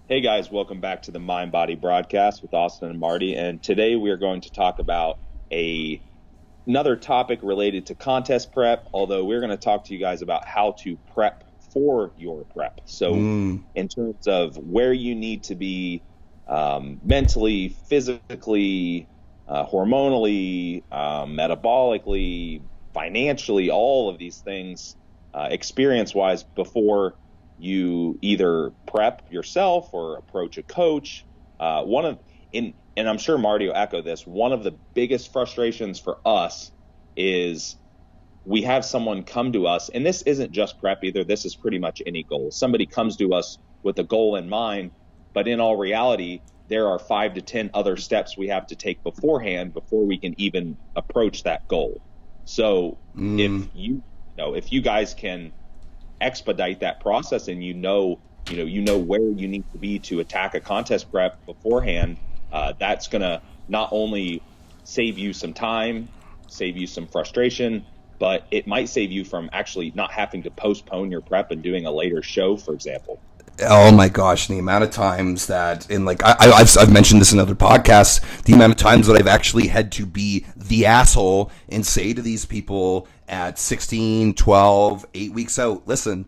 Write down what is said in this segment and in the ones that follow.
Hey guys, welcome back to the Mind Body broadcast with Austin and Marty. And today we are going to talk about a another topic related to contest prep, although we're going to talk to you guys about how to prep for your prep. So, Mm. in terms of where you need to be mentally, physically, hormonally, metabolically, financially, all of these things, experience wise, before you either prep yourself or approach a coach. One of in and I'm sure Marty will echo this. One of the biggest frustrations for us is we have someone come to us, and this isn't just prep either. This is pretty much any goal. Somebody comes to us with a goal in mind, but in all reality, there are 5 to 10 other steps we have to take beforehand before we can even approach that goal. So Mm. if you guys can expedite that process and you know where you need to be to attack a contest prep beforehand, that's going to not only save you some time, save you some frustration, but it might save you from actually not having to postpone your prep and doing a later show, for example. Oh my gosh, the amount of times that, in like, I've mentioned this in other podcasts, the amount of times that I've actually had to be the asshole and say to these people at 16, 12, 8 weeks out, listen,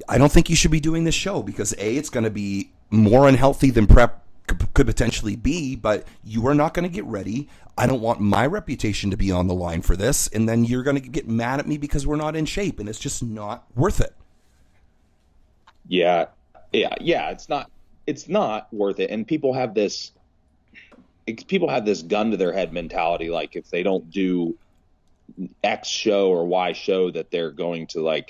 I don't think you should be doing this show because A, it's going to be more unhealthy than prep could potentially be, but you are not going to get ready. I don't want my reputation to be on the line for this. And then you're going to get mad at me because we're not in shape, and it's just not worth it. Yeah, yeah. It's not worth it. And people have this gun to their head mentality. Like if they don't do X show or Y show, that they're going to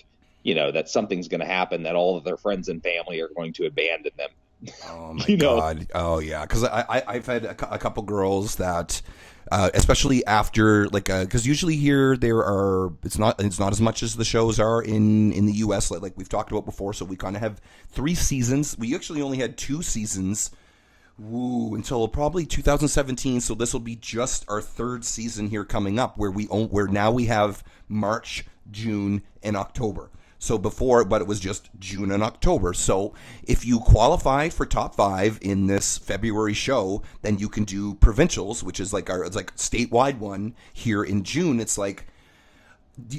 that something's going to happen, that all of their friends and family are going to abandon them. Oh my You know, god! Oh yeah, because I've had a couple girls that, especially after because usually here there are it's not as much as the shows are in the U.S. Like we've talked about before. So we kind of have 3 seasons. We actually only had 2 seasons. Woo, until probably 2017. So this will be just our third season here coming up, where now we have March, June, and October. So before, but it was just June and October. So if you qualify for top five in this February show, then you can do provincials, which is it's like statewide one here in June. It's like,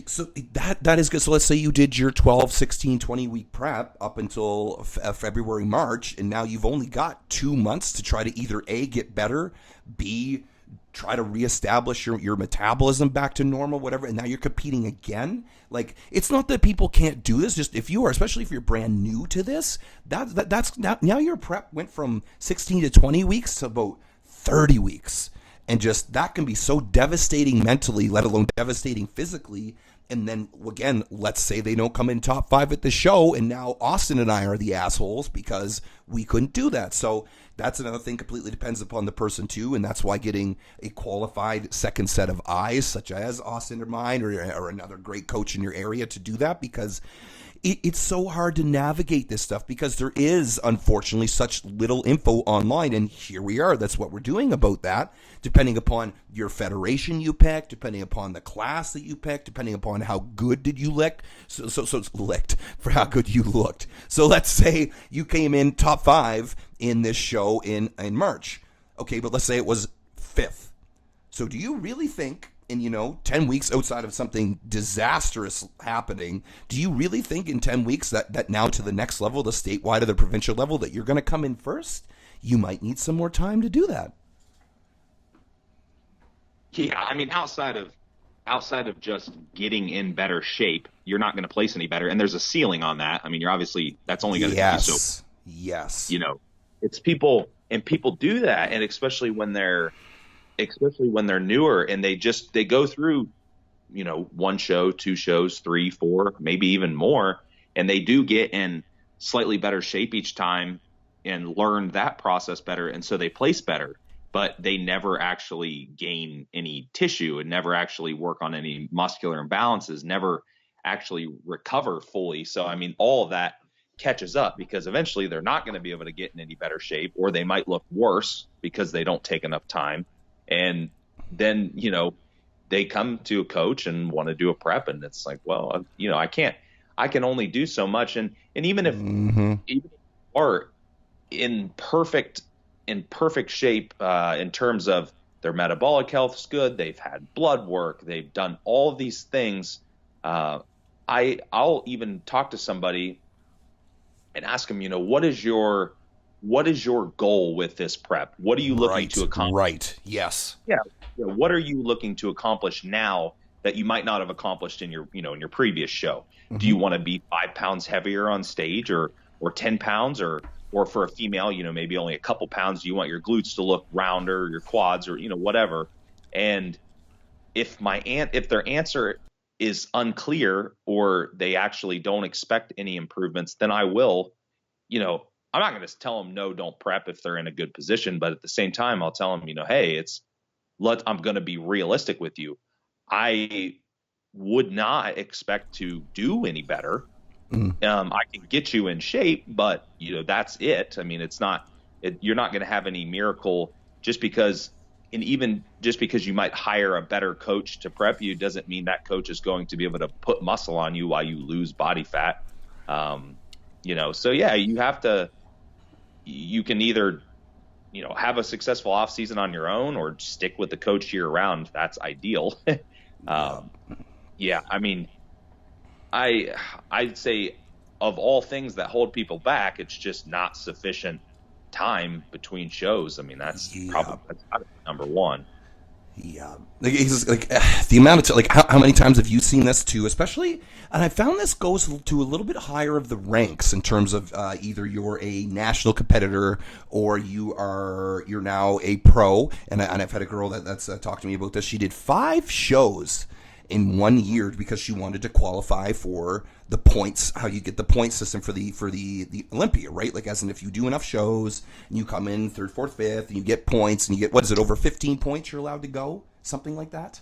so that is good. So let's say you did your 12, 16, 20 week prep up until February, March, and now you've only got 2 months to try to either A, get better, B, try to reestablish your metabolism back to normal, whatever, and now you're competing again. Like, it's not that people can't do this, just if you are, especially if you're brand new to this, that's now your prep went from 16 to 20 weeks to about 30 weeks. And just that can be so devastating mentally, let alone devastating physically. And then again, let's say they don't come in top five at the show, and now Austin and I are the assholes because we couldn't do that. So that's another thing. Completely depends upon the person too, and that's why getting a qualified second set of eyes, such as Austin or mine, or another great coach in your area, to do that, because it's so hard to navigate this stuff because there is, unfortunately, such little info online. And here we are. That's what we're doing about that, depending upon your federation you pick, depending upon the class that you pick, depending upon how good did you lick. So it's licked for how good you looked. So let's say you came in top five in this show in March. Okay, but let's say it was fifth. So do you really think, in 10 weeks, outside of something disastrous happening, do you really think in 10 weeks that now to the next level, the statewide or the provincial level, that you're going to come in first? You might need some more time to do that. yeah. I mean, outside of just getting in better shape, you're not going to place any better, and there's a ceiling on that. I mean, you're obviously that's only going to take you so. Yes. Yes. You know, it's people, and people do that, and especially when they're newer and they go through, one show, two shows, three, four, maybe even more, and they do get in slightly better shape each time and learn that process better, and so they place better, but they never actually gain any tissue and never actually work on any muscular imbalances, never actually recover fully. So I mean, all of that catches up because eventually they're not going to be able to get in any better shape, or they might look worse because they don't take enough time. And then, they come to a coach and want to do a prep, and it's like, well, I can only do so much. And even if Mm-hmm. even if you are in perfect shape in terms of their metabolic health is good. They've had blood work. They've done all of these things. I'll even talk to somebody and ask them, what is your goal with this prep? What are you looking to accomplish? Right. Yes. Yeah. What are you looking to accomplish now that you might not have accomplished in your, in your previous show? Mm-hmm. Do you want to be 5 pounds heavier on stage, or 10 pounds, or for a female, maybe only a couple pounds? Do you want your glutes to look rounder, your quads, or, whatever? And if their answer is unclear, or they actually don't expect any improvements, then I will, I'm not going to tell them, no, don't prep if they're in a good position. But at the same time, I'll tell them, hey, I'm going to be realistic with you. I would not expect to do any better. I can get you in shape, but that's it. I mean, you're not going to have any miracle just because, and even just because you might hire a better coach to prep you doesn't mean that coach is going to be able to put muscle on you while you lose body fat. So yeah, you can either, have a successful off season on your own, or stick with the coach year round. That's ideal. Yeah. I mean, I'd say of all things that hold people back, it's just not sufficient time between shows. I mean, that's probably number one. Yeah, the amount of how many times have you seen this too? Especially, and I found this goes to a little bit higher of the ranks in terms of either you're a national competitor or you're now a pro. And I've had a girl that's talked to me about this. She did 5 shows in 1 year because she wanted to qualify for the points, how you get the point system for the Olympia, right? Like, as in, if you do enough shows and you come in 3rd, 4th, 5th, and you get points, and you get, what is it, over 15 points you're allowed to go? Something like that?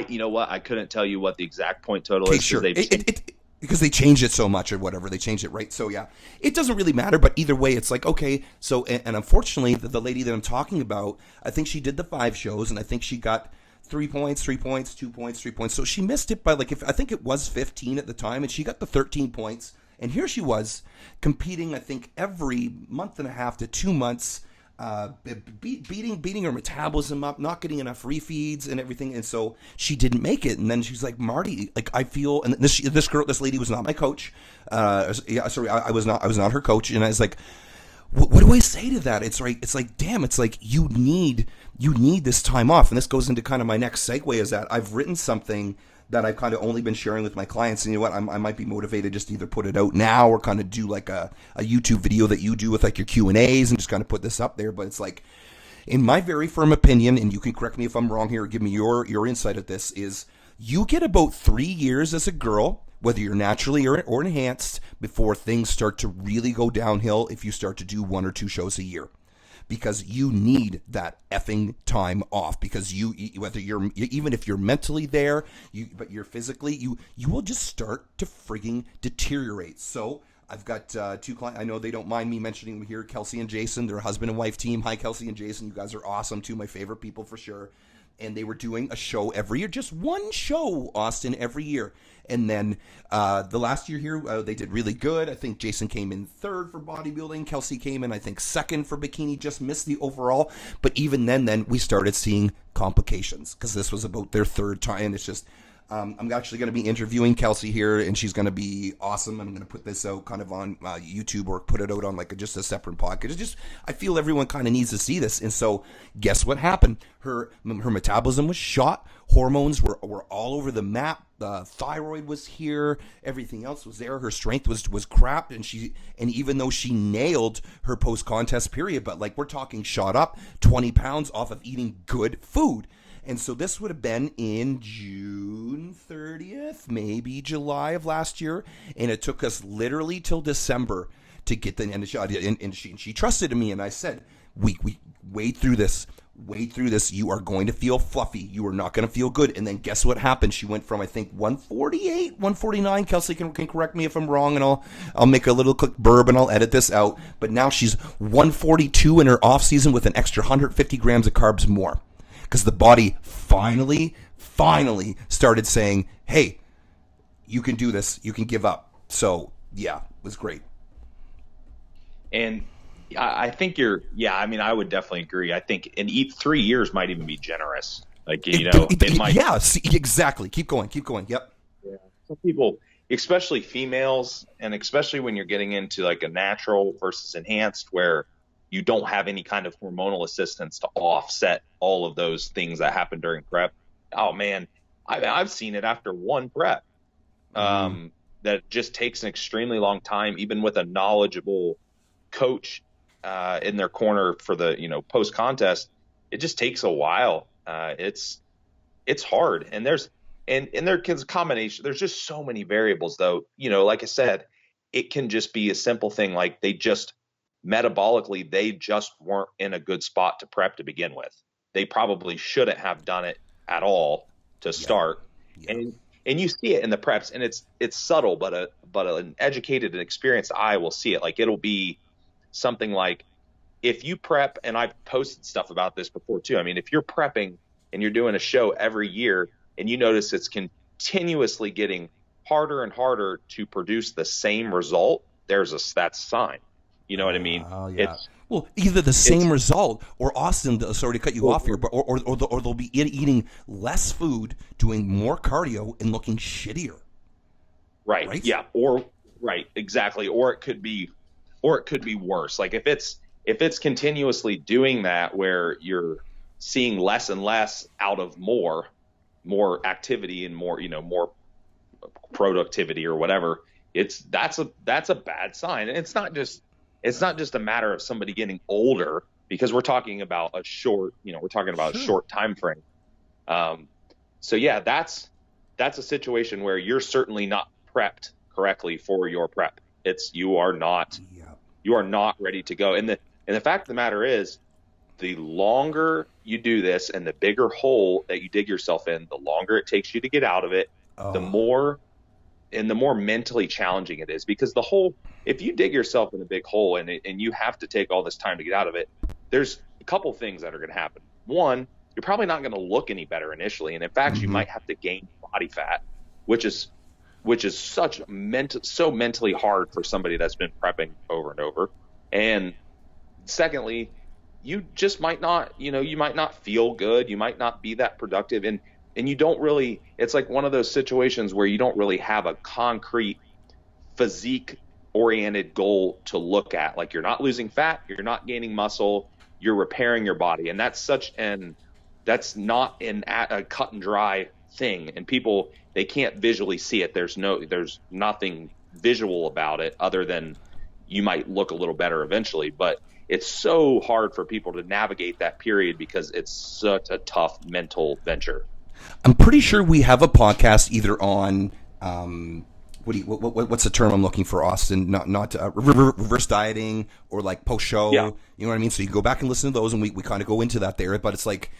You know what? I couldn't tell you what the exact point total is. Sure. Because they changed it so much or whatever. They changed it, right? So, yeah, it doesn't really matter. But either way, it's like, okay. So, and unfortunately, the lady that I'm talking about, I think she did the 5 shows, and I think she got 3 points, 3 points, 2 points, 3 points. So she missed it by I think it was 15 at the time, and she got the 13 points. And here she was competing, I think, every month and a half to 2 months, beating her metabolism up, not getting enough refeeds and everything. And so she didn't make it. And then she's like, Marty, I feel, and this lady was not my coach. I was not her coach. And I was like, what do I say to that? It's like, damn, it's like you need this time off. And this goes into kind of my next segue, is that I've written something that I've kind of only been sharing with my clients. And you know what? I might be motivated just to either put it out now or kind of do like a YouTube video that you do with like your Q&As and just kind of put this up there. But it's like, in my very firm opinion, and you can correct me if I'm wrong here or give me your insight at this, is you get about 3 years as a girl, whether you're naturally or enhanced, before things start to really go downhill if you start to do 1 or 2 shows a year. Because you need that effing time off. Because whether you're, even if you're mentally there, but you're physically, you will just start to frigging deteriorate. So I've got 2 clients. I know they don't mind me mentioning them here, Kelsey and Jason. They're a husband and wife team. Hi, Kelsey and Jason. You guys are awesome too. My favorite people for sure. And they were doing a show every year, just 1 show, Austin, every year. And then the last year here, they did really good. I think Jason came in 3rd for bodybuilding. Kelsey came in, I think, 2nd for bikini, just missed the overall. But even then we started seeing complications because this was about their 3rd time. It's just, I'm actually going to be interviewing Kelsey here, and she's going to be awesome. I'm going to put this out kind of on YouTube or put it out on like just a separate podcast. It's just, I feel everyone kind of needs to see this. And so guess what happened? Her metabolism was shot. Hormones were all over the map. The thyroid was here. Everything else was there. Her strength was crap. And even though she nailed her post-contest period, but like we're talking shot up 20 pounds off of eating good food. And so this would have been in June 30th, maybe July of last year. And it took us literally till December to get the end of shot. And she trusted in me. And I said, we wade through this. Wade through this. You are going to feel fluffy. You are not going to feel good. And then guess what happened? She went from, I think, 148, 149. Kelsey can correct me if I'm wrong, and I'll make a little quick burb and I'll edit this out. But now she's 142 in her off season with an extra 150 grams of carbs more. Because the body finally started saying, hey, you can do this. You can give up. So, yeah, it was great. And I think I mean, I would definitely agree. I think, and 3 years might even be generous. Like, it might. Yeah, see, exactly. Keep going. Yep. Yeah. Some people, especially females, and especially when you're getting into like a natural versus enhanced, where you don't have any kind of hormonal assistance to offset all of those things that happen during prep. Oh man, I've seen it after one prep. That just takes an extremely long time, even with a knowledgeable coach in their corner for the post contest. It just takes a while. It's hard, and there's a combination. There's just so many variables, though. Like I said, it can just be a simple thing like they just metabolically they just weren't in a good spot to prep to begin with. They probably shouldn't have done it at all to start. Yeah. And you see it in the preps, and it's subtle, but an educated and experienced eye will see it. Like, it'll be something like, if you prep, and I've posted stuff about this before too. I mean, if you're prepping and you're doing a show every year and you notice it's continuously getting harder and harder to produce the same result, that's a sign. You know what I mean? Yeah. Well, either the same result, or Austin, sorry to cut you off here, but or they'll be eating less food, doing more cardio, and looking shittier. Right? Yeah. Right. Exactly. Or it could be worse. Like, if it's continuously doing that, where you're seeing less and less out of more activity and more productivity or whatever, that's a bad sign. And it's not just a matter of somebody getting older, because we're talking about a short time frame. So yeah, that's a situation where you're certainly not prepped correctly for your prep. You are not ready to go. And the fact of the matter is, the longer you do this and the bigger hole that you dig yourself in, the longer it takes you to get out of it, the more mentally challenging it is. Because if you dig yourself in a big hole and you have to take all this time to get out of it, there's a couple things that are going to happen. One, you're probably not going to look any better initially. And in fact, you might have to gain body fat, which is so mentally hard for somebody that's been prepping over and over. And secondly, you just might not feel good. You might not be that productive. And you don't really, it's like one of those situations where you don't really have a concrete physique oriented goal to look at. Like, you're not losing fat, you're not gaining muscle, you're repairing your body. And that's not a cut and dry thing. And people, they can't visually see it. There's nothing visual about it other than you might look a little better eventually. But it's so hard for people to navigate that period because it's such a tough mental venture. I'm pretty sure we have a podcast either on what's the term I'm looking for, Austin? Not reverse dieting, or like post show. Yeah. You know what I mean? So you can go back and listen to those, and we kind of go into that there. But it's like,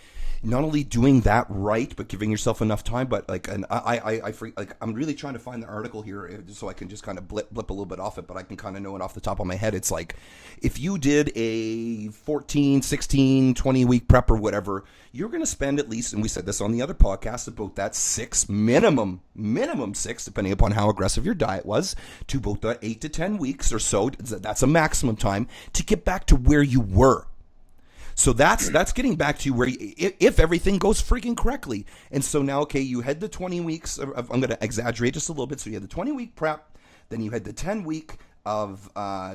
not only doing that right, but giving yourself enough time. But like, and I'm really trying to find the article here so I can just kind of blip a little bit off it, but I can kind of know it off the top of my head. It's like, if you did a 14, 16, 20 week prep or whatever, you're going to spend at least, and we said this on the other podcast, about that minimum 6, depending upon how aggressive your diet was, to about the 8 to 10 weeks or so. That's a maximum time to get back to where you were. So that's getting back to where, if everything goes freaking correctly. And so now, okay, you had the 20 weeks of I'm going to exaggerate just a little bit. So you had the 20-week prep, then you had the 10-week of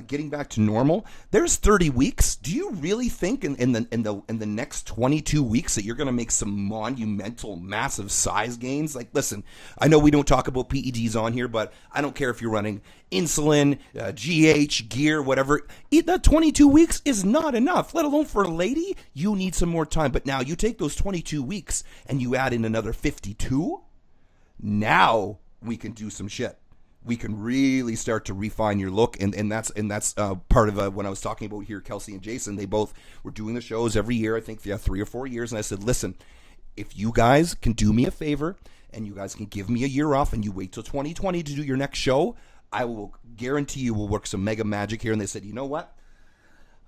getting back to normal. There's 30 weeks. Do you really think in the next 22 weeks that you're going to make some monumental, massive size gains? Like, listen, I know we don't talk about PEDs on here, but I don't care if you're running insulin, GH, gear, whatever. That 22 weeks is not enough, let alone for a lady. You need some more time. But now you take those 22 weeks and you add in another 52. Now we can do some shit. We can really start to refine your look, and that's part of when I was talking about here, Kelsey and Jason, they both were doing the shows every year, I think 3 or 4 years, and I said, listen, if you guys can do me a favor, and you guys can give me a year off, and you wait till 2020 to do your next show, I will guarantee you we'll work some mega magic here. And they said, you know what?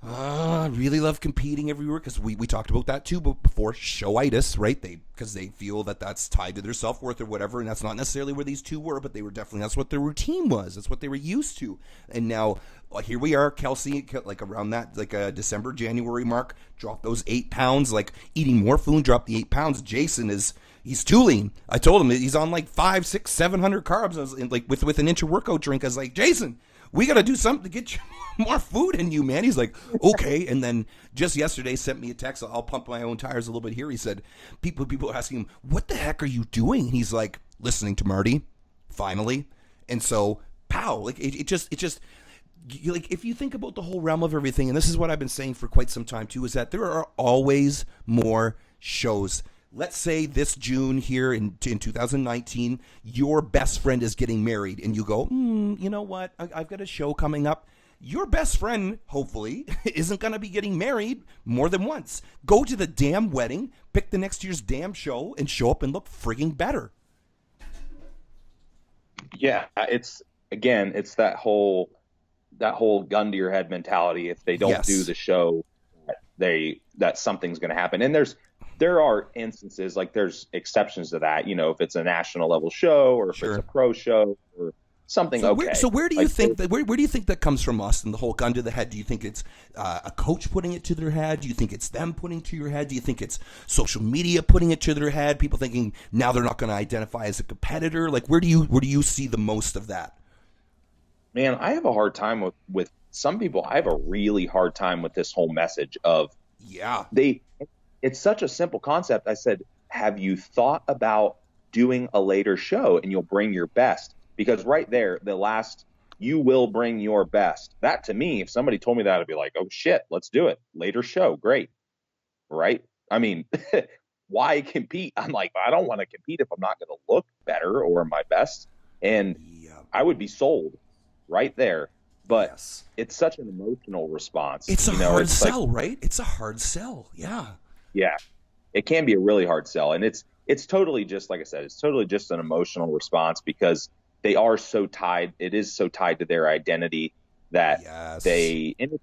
I really love competing everywhere because we talked about that too before showitis, right? Because they feel that that's tied to their self-worth or whatever, and that's not necessarily where these two were, but they were definitely, that's what their routine was. That's what they were used to. And now here we are, Kelsey, like around that like December, January mark, dropped those 8 pounds, like eating more food, dropped the 8 pounds. Jason he's too lean. I told him he's on like 500, 600, 700 carbs. I was like with an inch of workout drink. I was like, Jason, we got to do something to get you more food in you, man. He's like, okay. And then just yesterday sent me a text. I'll pump my own tires a little bit here. He said, people are asking him, what the heck are you doing? And he's like, listening to Marty, finally. And so, pow, like it just, like if you think about the whole realm of everything, and this is what I've been saying for quite some time too, is that there are always more shows. Let's say this June here in 2019, your best friend is getting married, and you go, you know what? I've got a show coming up. Your best friend, hopefully, isn't going to be getting married more than once. Go to the damn wedding, pick the next year's damn show, and show up and look frigging better. Yeah, it's that whole gun to your head mentality. If they don't do the show, that something's going to happen. And there are instances, like there's exceptions to that, if it's a national level show or if it's a pro show or something. So where do you think that where do you think that comes from, Austin? The whole gun to the head. Do you think it's a coach putting it to their head? Do you think it's them putting it to your head? Do you think it's social media putting it to their head? People thinking now they're not going to identify as a competitor. Like where do you see the most of that? Man, I have a hard time with some people. I have a really hard time with this whole message of it's such a simple concept. I said, have you thought about doing a later show and you'll bring your best? Because right there, you will bring your best. That to me, if somebody told me that, I'd be like, oh shit, let's do it. Later show. Great. Right. I mean, why compete? I'm like, I don't want to compete if I'm not going to look better or my best. And I would be sold right there. But it's such an emotional response. It's a hard sell, right? It's a hard sell. Yeah. Yeah, it can be a really hard sell. And it's totally just, like I said, it's totally just an emotional response because they are so tied. It is so tied to their identity that and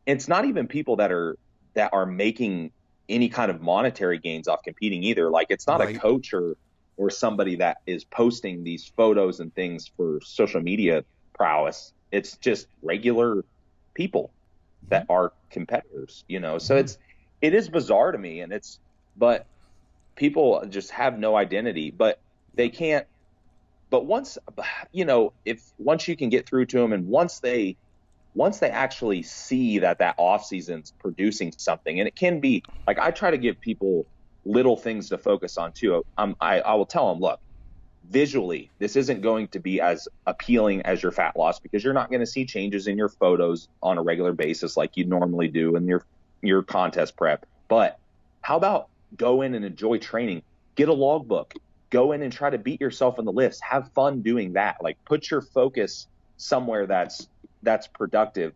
it's not even people that are making any kind of monetary gains off competing either. Like it's not a coach or somebody that is posting these photos and things for social media prowess. It's just regular people that are competitors, so it is bizarre to me, but people just have no identity, but they can't. But once you can get through to them, and once they actually see that off season's producing something, and it can be like, I try to give people little things to focus on too. I will tell them, look, visually, this isn't going to be as appealing as your fat loss because you're not going to see changes in your photos on a regular basis like you normally do in your contest prep. But how about go in and enjoy training, get a logbook, go in and try to beat yourself in the lifts, have fun doing that. Like put your focus somewhere that's productive.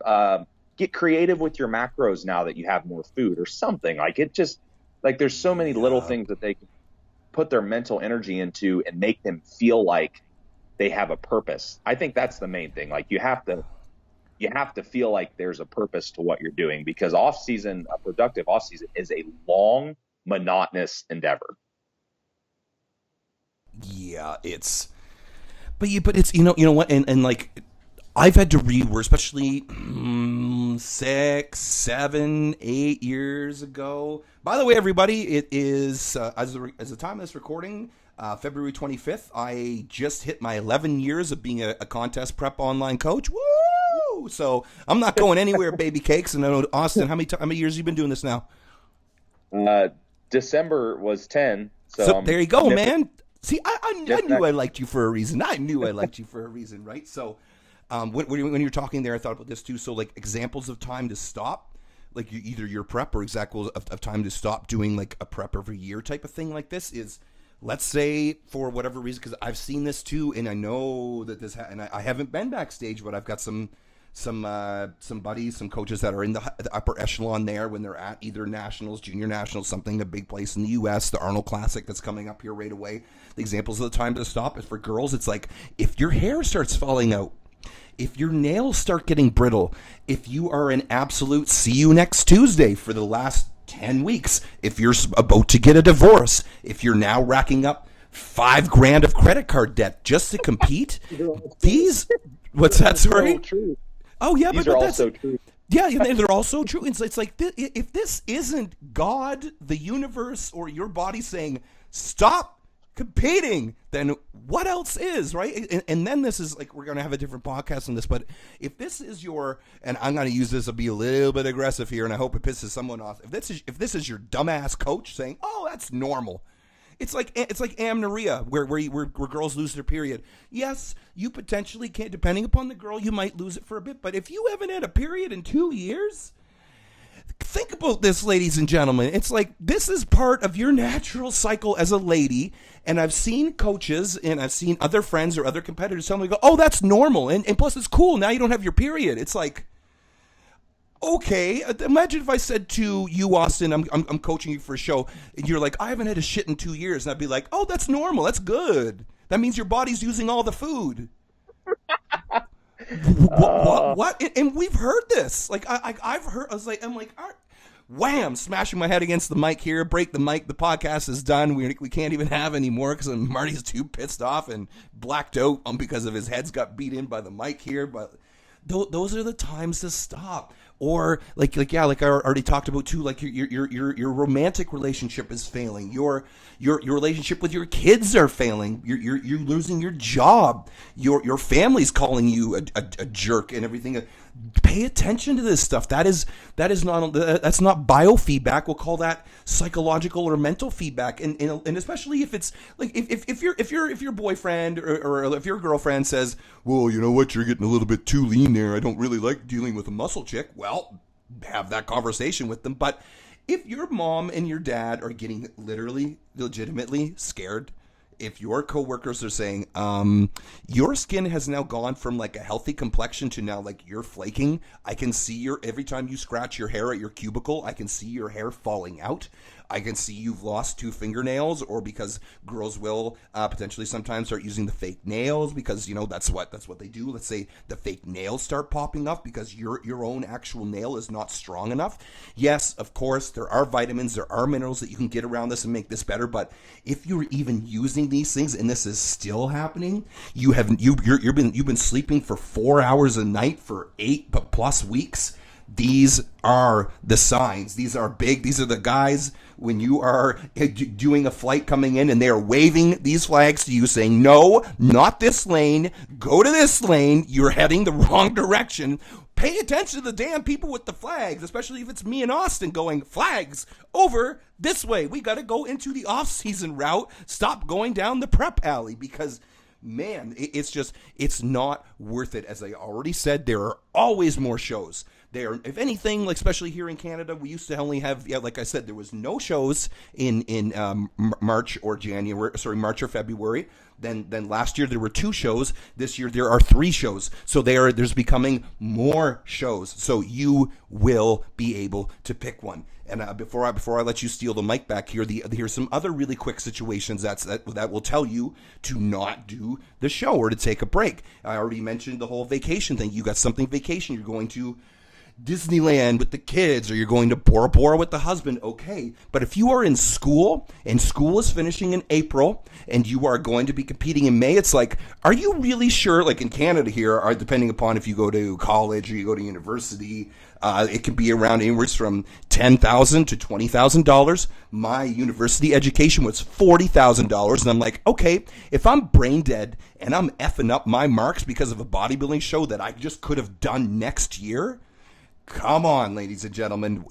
Get creative with your macros now that you have more food or something. Like it just, like there's so many little things that they can put their mental energy into and make them feel like they have a purpose. I think that's the main thing. Like you have to feel like there's a purpose to what you're doing, because a productive off season is a long, monotonous endeavor. Yeah, but it's you know what, and like I've had to read, especially 6, 7, 8 years ago. By the way, everybody, it is as the time of this recording, February 25th. I just hit my 11 years of being a contest prep online coach. Woo! So I'm not going anywhere, baby cakes. And I know, Austin, how many years have you been doing this now? December was 10. So there you go, man. See, I knew I liked you for a reason. I knew I liked you for a reason, right? So when you're talking there, I thought about this too. So like examples of time to stop, like either your prep or examples of time to stop doing like a prep every year type of thing like this is, let's say for whatever reason, because I've seen this too, and I know that this, and I haven't been backstage, but I've got some buddies, some coaches that are in the upper echelon there when they're at either nationals, junior nationals, something, a big place in the U.S., the Arnold Classic that's coming up here right away. The examples of the time to stop is for girls. It's like if your hair starts falling out, if your nails start getting brittle, if you are an absolute see you next Tuesday for the last 10 weeks, if you're about to get a divorce, if you're now racking up $5,000 of credit card debt just to compete, what's that, sorry? So oh yeah, these but are all that's so true. yeah, they're all so true. It's like, if this isn't God, the universe, or your body saying stop competing, then what else is, right? And then this is like, we're going to have a different podcast on this, but if this is your, and I'm going to use this to be a little bit aggressive here, and I hope it pisses someone off. If this is your dumbass coach saying, oh, that's normal. It's like amenorrhea, where girls lose their period. Yes, you potentially can, depending upon the girl, you might lose it for a bit. But if you haven't had a period in 2 years, think about this, ladies and gentlemen. It's like, this is part of your natural cycle as a lady. And I've seen coaches and I've seen other friends or other competitors tell me, go, oh, that's normal. And plus it's cool. Now you don't have your period. It's like, okay, imagine if I said to you, Austin, I'm coaching you for a show, and you're like, I haven't had a shit in 2 years. And I'd be like, oh, that's normal. That's good. That means your body's using all the food. What? And we've heard this. Like, I've heard, I'm like, wham, smashing my head against the mic here, break the mic, the podcast is done. We can't even have any more because Marty's too pissed off and blacked out because of his head's got beat in by the mic here. But those are the times to stop. Or like I already talked about too, like your romantic relationship is failing. Your relationship with your kids are failing. You're losing your job. Your family's calling you a jerk and everything. Pay attention to this stuff. That's not biofeedback. We'll call that psychological or mental feedback. And especially if it's like if your boyfriend or if your girlfriend says, well, you know what, you're getting a little bit too lean there. I don't really like dealing with a muscle chick. Well, have that conversation with them. But if your mom and your dad are getting legitimately scared, if your coworkers are saying, your skin has now gone from like a healthy complexion to now like you're flaking. I can see every time you scratch your hair at your cubicle, I can see your hair falling out. I can see you've lost 2 fingernails, or because girls will potentially sometimes start using the fake nails because, you know, that's what they do. Let's say the fake nails start popping up because your own actual nail is not strong enough. Yes, of course, there are vitamins, there are minerals that you can get around this and make this better. But if you're even using these things and this is still happening, you've been sleeping for 4 hours a night for 8+ weeks. These are the signs. These are big. These are the guys when you are doing a flight coming in and they are waving these flags to you saying, no, not this lane. Go to this lane. You're heading the wrong direction. Pay attention to the damn people with the flags, especially if it's me and Austin going, flags over this way. We got to go into the off-season route. Stop going down the prep alley because, man, it's not worth it. As I already said, there are always more shows. There, if anything, like especially here in Canada, we used to only have, like I said, there was no shows in March or February. Then last year there were 2 shows. This year there are 3 shows. So there's becoming more shows. So you will be able to pick one. And before I let you steal the mic back here, here's some other really quick situations that will tell you to not do the show or to take a break. I already mentioned the whole vacation thing. You got something vacation. You're going to Disneyland with the kids, or you're going to Bora Bora with the husband, okay. But if you are in school, and school is finishing in April, and you are going to be competing in May, it's like, are you really sure, like in Canada here, depending upon if you go to college or you go to university, it can be around anywhere from $10,000 to $20,000. My university education was $40,000, and I'm like, okay, if I'm brain dead and I'm effing up my marks because of a bodybuilding show that I just could have done next year, come on, ladies and gentlemen.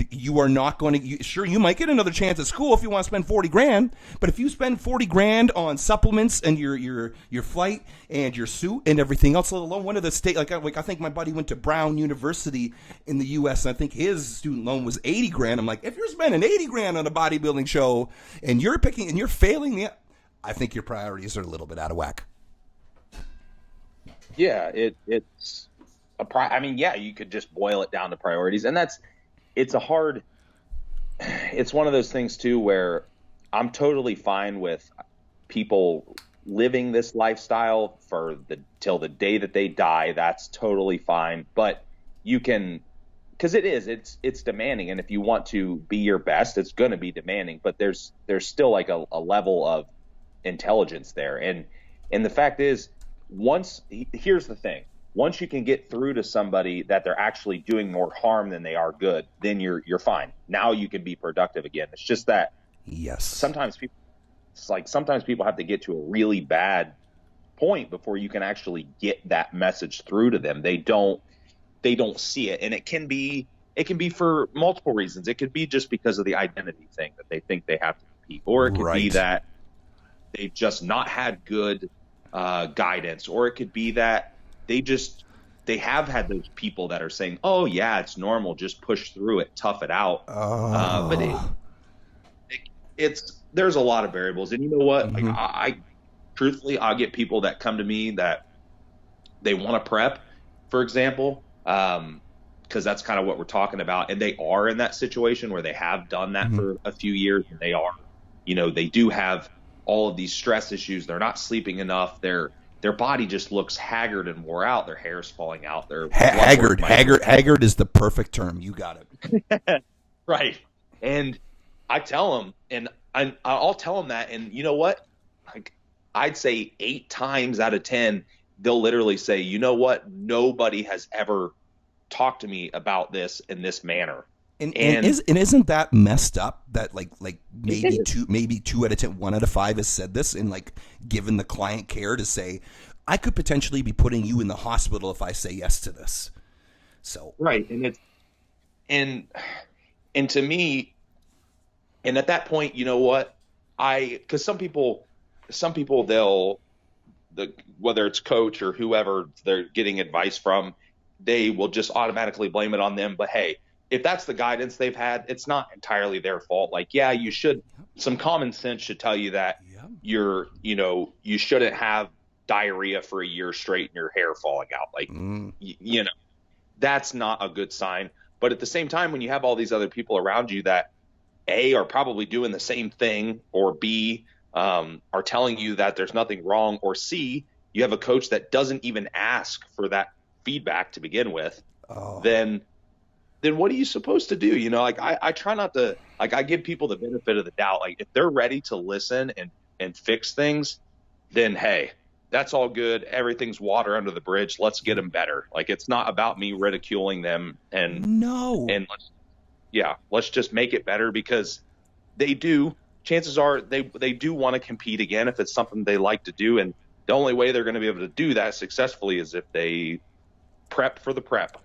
You are not going to. Sure, you might get another chance at school if you want to spend $40,000. But if you spend $40,000 on supplements and your flight and your suit and everything else, let alone one of the state, I think my buddy went to Brown University in the U.S. and I think his student loan was $80,000. I'm like, if you're spending $80,000 on a bodybuilding show and you're picking and you're failing, I think your priorities are a little bit out of whack. Yeah, it's. You could just boil it down to priorities, and it's one of those things too where I'm totally fine with people living this lifestyle till the day that they die, that's totally fine. But you can, because it's demanding, and if you want to be your best, it's going to be demanding. But there's still like a level of intelligence there, and the fact is, here's the thing: once you can get through to somebody that they're actually doing more harm than they are good, then you're fine. Now you can be productive again. It's just that sometimes people have to get to a really bad point before you can actually get that message through to them. They don't see it, and it can be for multiple reasons. It could be just because of the identity thing that they think they have to compete, or it could be that they've just not had good guidance, or it could be that they have had those people that are saying, "Oh yeah, it's normal, just push through it, tough it out." But there's a lot of variables, and you know what? Like I truthfully, I'll get people that come to me that they want to prep, for example, because that's kind of what we're talking about, and they are in that situation where they have done that for a few years, and they do have all of these stress issues. They're not sleeping enough. Their body just looks haggard and wore out. Their hair's falling out. Their haggard is the perfect term. You got it. Right. And I tell them, and I'll tell them that, and you know what? Like, I'd say 8 times out of 10, they'll literally say, "You know what? Nobody has ever talked to me about this in this manner." And isn't that messed up? That like maybe 2 out of 10, 1 out of 5 has said this, and like given the client care to say, "I could potentially be putting you in the hospital if I say yes to this." So right, and to me, and at that point, you know what? Because some people whether it's coach or whoever they're getting advice from, they will just automatically blame it on them. But hey, if that's the guidance they've had, it's not entirely their fault. Like, yeah, you should, some common sense should tell you that you shouldn't have diarrhea for a year straight and your hair falling out. Like, that's not a good sign. But at the same time, when you have all these other people around you that A, are probably doing the same thing, or B, are telling you that there's nothing wrong, or C, you have a coach that doesn't even ask for that feedback to begin with, then what are you supposed to do? Like I try not to, like, I give people the benefit of the doubt. Like, if they're ready to listen and fix things, then hey, that's all good. Everything's water under the bridge. Let's get them better. Like, it's not about me ridiculing them let's just make it better, because chances are they do want to compete again if it's something they like to do. And the only way they're going to be able to do that successfully is if they prep for the prep.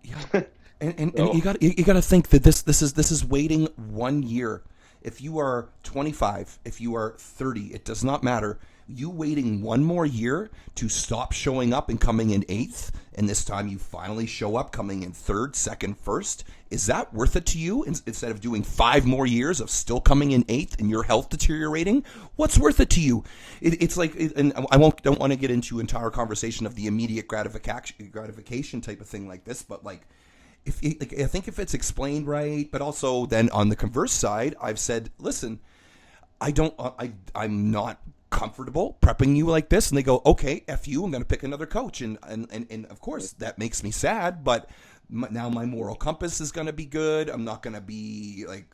Yeah. And you got to think that this is waiting 1 year. If you are 25, if you are 30, it does not matter. You waiting 1 more year to stop showing up and coming in 8th, and this time you finally show up coming in 3rd, 2nd, 1st. Is that worth it to you instead of doing 5 more years of still coming in 8th and your health deteriorating? What's worth it to you? It's like, and I don't want to get into an entire conversation of the immediate gratification type of thing like this, but like, I think if it's explained right, but also then on the converse side, I've said, listen, I'm not comfortable prepping you like this, and they go, okay, F you, I'm going to pick another coach, and of course that makes me sad, but now my moral compass is going to be good. I'm not going to be like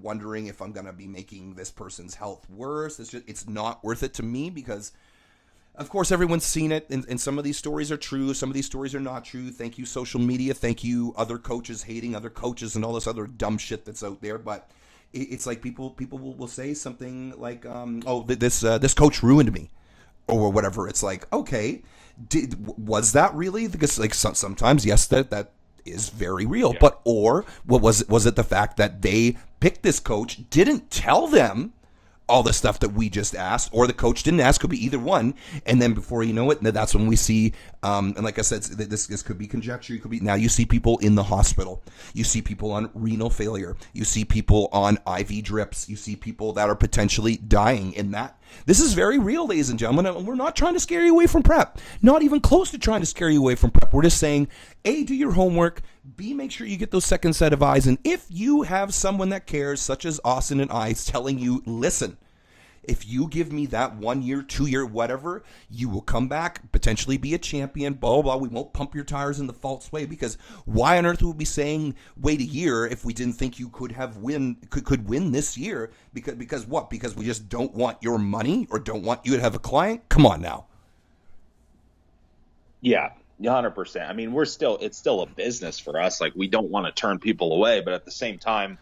wondering if I'm going to be making this person's health worse. It's not worth it to me, because of course, everyone's seen it, and some of these stories are true. Some of these stories are not true. Thank you, social media. Thank you, other coaches hating other coaches and all this other dumb shit that's out there. But it's like people will say something like, this coach ruined me, or whatever. It's like, okay, was that really? Because like sometimes, yes, that is very real. Yeah. But or what was it the fact that they picked this coach, didn't tell them all the stuff that we just asked, or the coach didn't ask, could be either one. And then before you know it, that's when we see, and like I said, this could be conjecture. It could be, now you see people in the hospital. You see people on renal failure. You see people on IV drips. You see people that are potentially dying in that. This is very real, ladies and gentlemen. And we're not trying to scare you away from prep. Not even close to trying to scare you away from prep. We're just saying, A, do your homework. B, make sure you get those second set of eyes. And if you have someone that cares, such as Austin and I, telling you, listen, If you give me that 1 year, 2 year, whatever, you will come back, potentially be a champion, blah, blah, blah. We won't pump your tires in the false way, because why on earth would we be saying wait a year if we didn't think you could win this year? Because what? Because we just don't want your money or don't want you to have a client? Come on now. Yeah, 100%. I mean, it's still a business for us. Like, we don't want to turn people away, but at the same time,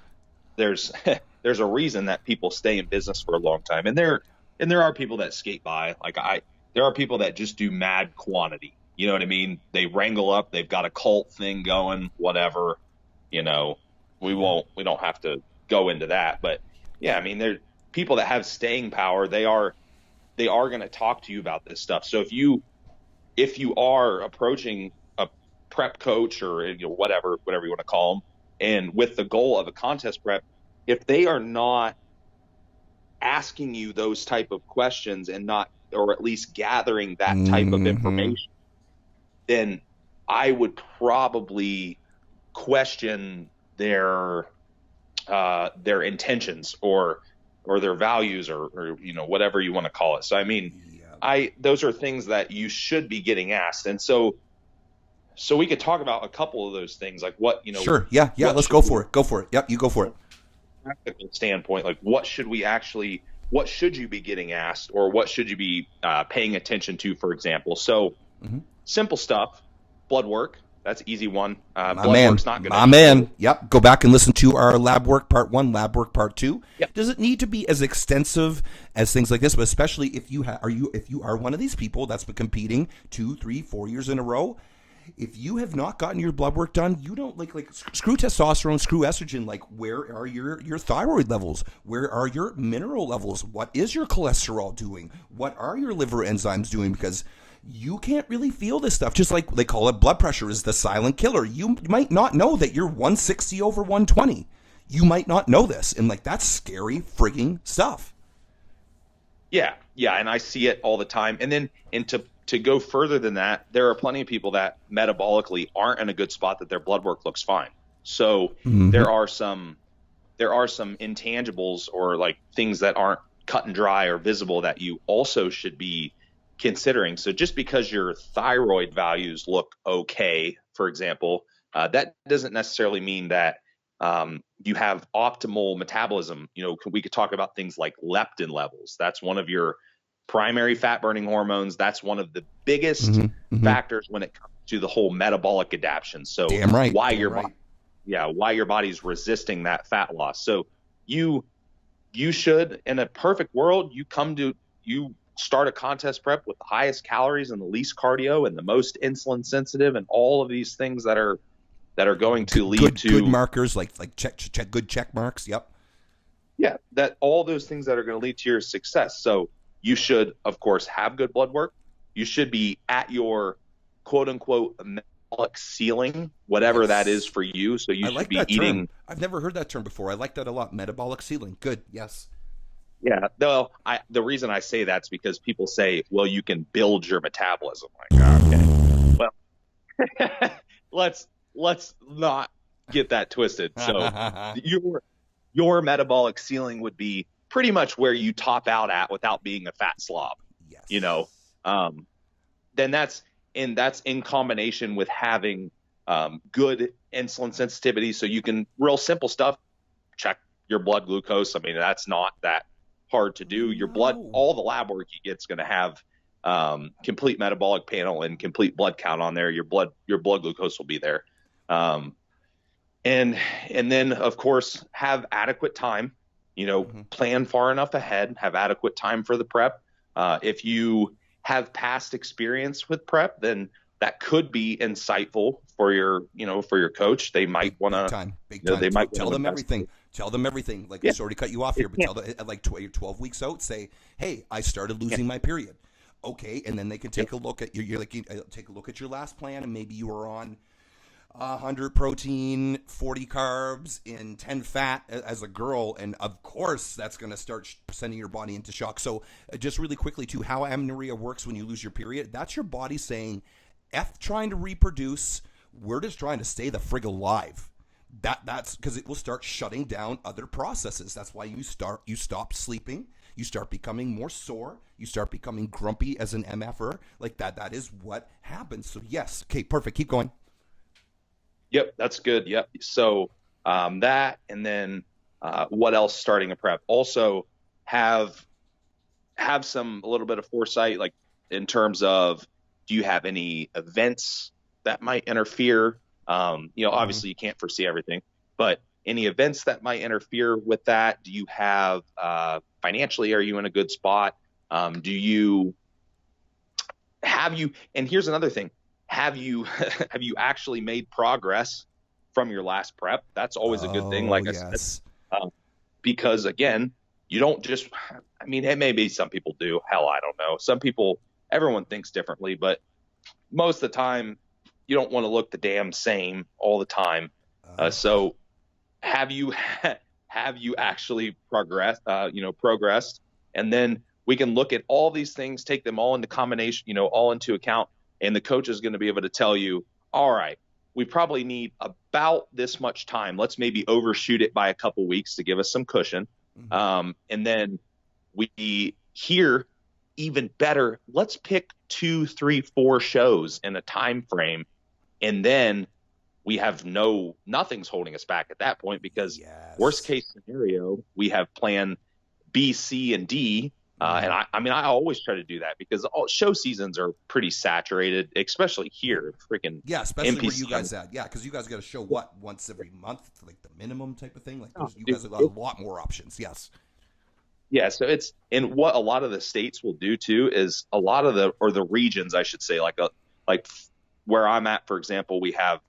there's there's a reason that people stay in business for a long time. And there are people that skate by. There are people that just do mad quantity. You know what I mean? They wrangle up, they've got a cult thing going, whatever. We don't have to go into that, but yeah, I mean, there's people that have staying power. They are going to talk to you about this stuff. So if you are approaching a prep coach or whatever you want to call them, and with the goal of a contest prep, if they are not asking you those type of questions and not, or at least gathering that type of information, then I would probably question their intentions or their values or whatever you want to call it. So I mean, those are things that you should be getting asked. And so we could talk about a couple of those things, like what. Sure. Yeah. Let's go for it. Go for it. Yep. You go for it. Practical standpoint, like what should you be getting asked, or what should you be paying attention to, for example? So simple stuff, blood work. That's easy one. Blood work's not going to. My man. Yep. Go back and listen to our lab work part 1, lab work part 2. Yep. Does it need to be as extensive as things like this? But especially if you are one of these people that's been competing 2, 3, 4 years in a row, if you have not gotten your blood work done, you don't like screw testosterone, screw estrogen. Like, where are your thyroid levels? Where are your mineral levels? What is your cholesterol doing? What are your liver enzymes doing? Because you can't really feel this stuff. Just like they call it, blood pressure is the silent killer. You might not know that you're 160 over 120. You might not know this. And that's scary frigging stuff. Yeah. And I see it all the time. And then, to go further than that, there are plenty of people that metabolically aren't in a good spot that their blood work looks fine. So there are some intangibles or things that aren't cut and dry or visible that you also should be considering. So just because your thyroid values look okay, for example, that doesn't necessarily mean that you have optimal metabolism. We could talk about things like leptin levels. That's one of your primary fat burning hormones. That's one of the biggest factors when it comes to the whole metabolic adaptation. So why your body's resisting that fat loss. So you should, in a perfect world, you start a contest prep with the highest calories and the least cardio and the most insulin sensitive, and all of these things that are going to lead to good markers, like check good check marks. Yep. Yeah, that all those things that are going to lead to your success. So you should, of course, have good blood work. You should be at your quote unquote metabolic ceiling, whatever that is for you. So you should be eating. Term. I've never heard that term before. I like that a lot. Metabolic ceiling. Good. Yes. Yeah. Well, the reason I say that's because people say, well, you can build your metabolism. Okay. Well, let's not get that twisted. So your metabolic ceiling would be pretty much where you top out at without being a fat slob. Yes. Then that's in combination with having good insulin sensitivity. So you can, real simple stuff, check your blood glucose. I mean, that's not that hard to do. Your blood, all the lab work you get is going to have complete metabolic panel and complete blood count on there. Your blood glucose will be there. And then of course have adequate time, plan far enough ahead, have adequate time for the prep. If you have past experience with prep, then that could be insightful for your coach. They might want to, big time. They might tell them everything. Tell them everything. Like, sorry to cut you off here, but tell them, you're 12 weeks out, say, hey, I started losing my period. Okay. And then they can take a look at take a look at your last plan, and maybe you were on 100 protein, 40 carbs, and 10 fat as a girl. And of course, that's going to start sending your body into shock. So just really quickly to how amenorrhea works when you lose your period, that's your body saying, F trying to reproduce, we're just trying to stay the frig alive. That's because it will start shutting down other processes. That's why you stop sleeping. You start becoming more sore. You start becoming grumpy as an MFer. Like that is what happens. So yes, okay, perfect. Keep going. Yep, that's good. Yep. So that, and then what else? Starting a prep. Also, have a little bit of foresight, like in terms of, do you have any events that might interfere? Obviously you can't foresee everything, but any events that might interfere with that? Do you have financially? Are you in a good spot? Do you And here's another thing: have you have you actually made progress from your last prep? That's always a good thing. Like I said, because again, you don't just. I mean, it may be some people do. Hell, I don't know. Some people, everyone thinks differently, but most of the time, you don't want to look the damn same all the time. So, have you actually progressed? Progressed, and then we can look at all these things, take them all into combination, all into account, and the coach is going to be able to tell you, all right, we probably need about this much time. Let's maybe overshoot it by a couple weeks to give us some cushion. And then we here, even better, let's pick 2, 3, 4 shows in a time frame, and then we have nothing's holding us back at that point, because worst case scenario, we have plan B, C, and D. And I always try to do that, because all show seasons are pretty saturated, especially here. Freaking especially NPC. Where you guys at? Yeah, because you guys got to show once every month, like the minimum type of thing. Like you guys have got a lot more options. Yes. Yeah, so and what a lot of the states will do too is a lot of the regions, I should say, like where I'm at, for example, we have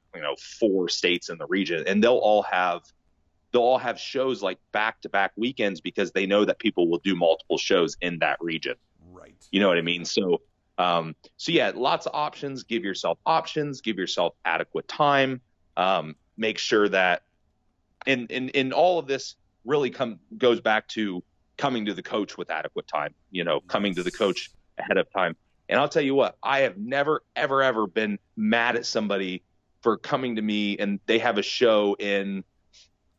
4 states in the region, and they'll all have shows like back-to-back weekends, because they know that people will do multiple shows in that region. Right. You know what I mean? So yeah, lots of options. Give yourself options. Give yourself adequate time. Make sure that, and all of this really goes back to coming to the coach with adequate time. Coming to the coach ahead of time. And I'll tell you what, I have never, ever, ever been mad at somebody for coming to me and they have a show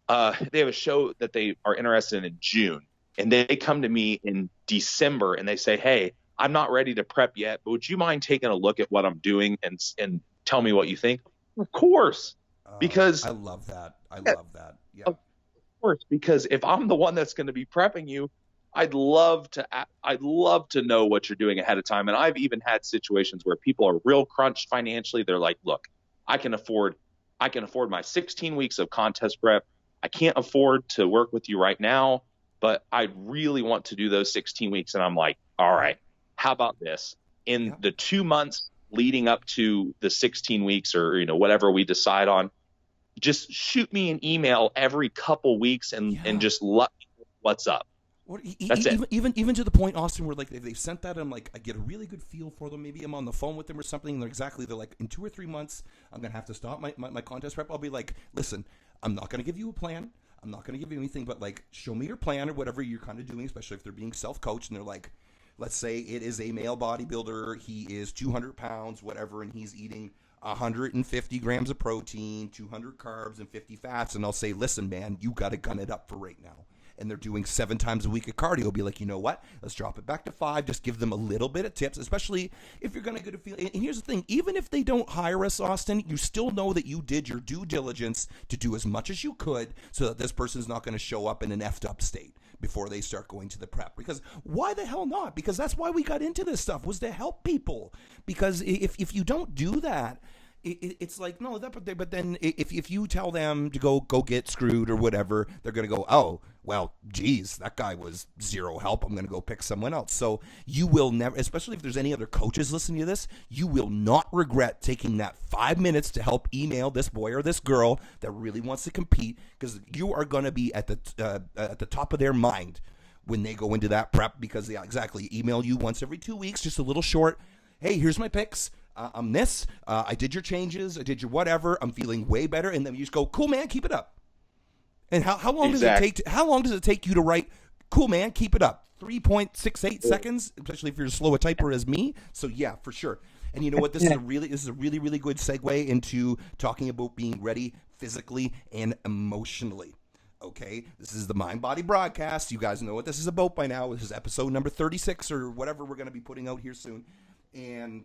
that they are interested in June, and they come to me in December and they say, hey, I'm not ready to prep yet, but would you mind taking a look at what I'm doing and tell me what you think? Of course. Because I love that. Yeah. Of course, because if I'm the one that's going to be prepping you, I'd love to know what you're doing ahead of time. And I've even had situations where people are real crunched financially. They're like, look, I can afford my 16 weeks of contest prep. I can't afford to work with you right now, but I really want to do those 16 weeks. And I'm like, all right, how about this? In the 2 months leading up to the 16 weeks, or, whatever we decide on, just shoot me an email every couple weeks and just let me know what's up. That's it. Even to the point, Austin, where like if they've sent that, I'm like, I get a really good feel for them. Maybe I'm on the phone with them or something. They're like, in 2 or 3 months, I'm gonna have to stop my contest prep. I'll be like, listen, I'm not gonna give you a plan. I'm not gonna give you anything, but like, show me your plan or whatever you're kind of doing. Especially if they're being self-coached and they're like, let's say it is a male bodybuilder. He is 200 pounds, whatever, and he's eating 150 grams of protein, 200 carbs, and 50 fats. And I'll say, listen, man, you got to gun it up for right now. And they're doing 7 times a week of cardio, be like, you know what? Let's drop it back to 5. Just give them a little bit of tips, especially if you're going to get a feel. And here's the thing. Even if they don't hire us, Austin, you still know that you did your due diligence to do as much as you could so that this person's not going to show up in an effed up state before they start going to the prep. Because why the hell not? Because that's why we got into this stuff, was to help people. Because if you don't do that, it's like, no, but then if you tell them to go get screwed or whatever, they're going to go, oh, well, geez, that guy was zero help. I'm going to go pick someone else. So you will never, especially if there's any other coaches listening to this, you will not regret taking that 5 minutes to help email this boy or this girl that really wants to compete, because you are going to be at the top of their mind when they go into that prep, because they exactly email you once every 2 weeks, just a little short. Hey, here's my picks. I'm this. I did your changes. I did your whatever. I'm feeling way better. And then you just go, cool, man, keep it up. And how long does it take? How long does it take you to write? Cool, man, keep it up. 3.68 seconds, especially if you're as slow a typer as me. So yeah, for sure. And you know what? This is a really good segue into talking about being ready physically and emotionally. Okay, this is the Mind Body Broadcast. You guys know what this is about by now. This is episode number 36 or whatever we're going to be putting out here soon. And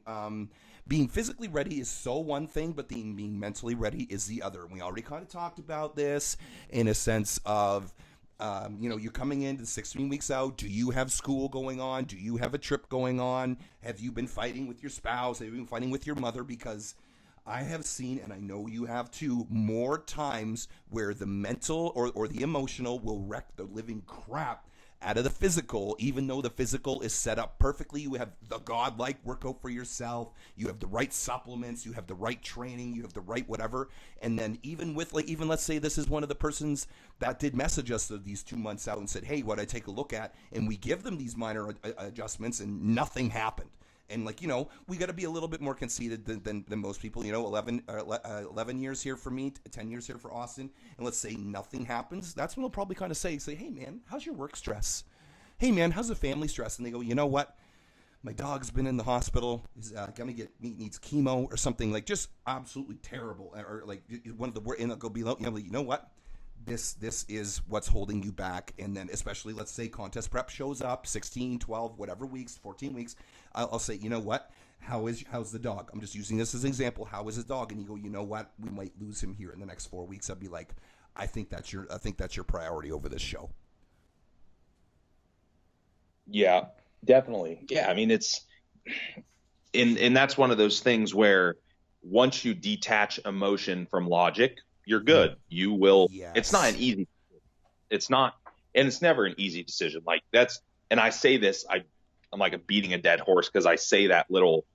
being physically ready is so one thing, but being mentally ready is the other. And we already kind of talked about this in a sense of, you're coming in 16 weeks out. Do you have school going on? Do you have a trip going on? Have you been fighting with your spouse? Have you been fighting with your mother? Because I have seen, and I know you have too, more times where the mental or the emotional will wreck the living crap out of the physical, even though the physical is set up perfectly. You have the godlike workout for yourself. You have the right supplements. You have the right training. You have the right whatever. And then even with, even let's say this is one of the persons that did message us these 2 months out and said, hey, what I take a look at, and we give them these minor adjustments and nothing happened. And we got to be a little bit more conceited than most people. 11 years here for me, 10 years here for Austin, and let's say nothing happens. That's when they'll probably kind of say, hey man, how's your work stress? Hey man, how's the family stress? And they go, you know what? My dog's been in the hospital. He's needs chemo or something just absolutely terrible, or one of the worst. And they'll go below. You know what? This is what's holding you back. And then especially, let's say contest prep shows up 16, 12, whatever weeks, 14 weeks. I'll say, you know what? How's the dog? I'm just using this as an example. How is his dog? And you go, you know what? We might lose him here in the next 4 weeks. I'd be like, I think that's your priority over this show. Yeah, definitely. Yeah. I mean, and that's one of those things where once you detach emotion from logic, you're good. You will. Yes. It's not an easy. It's not, and it's never an easy decision. And I say this, I'm like a beating a dead horse because I say that little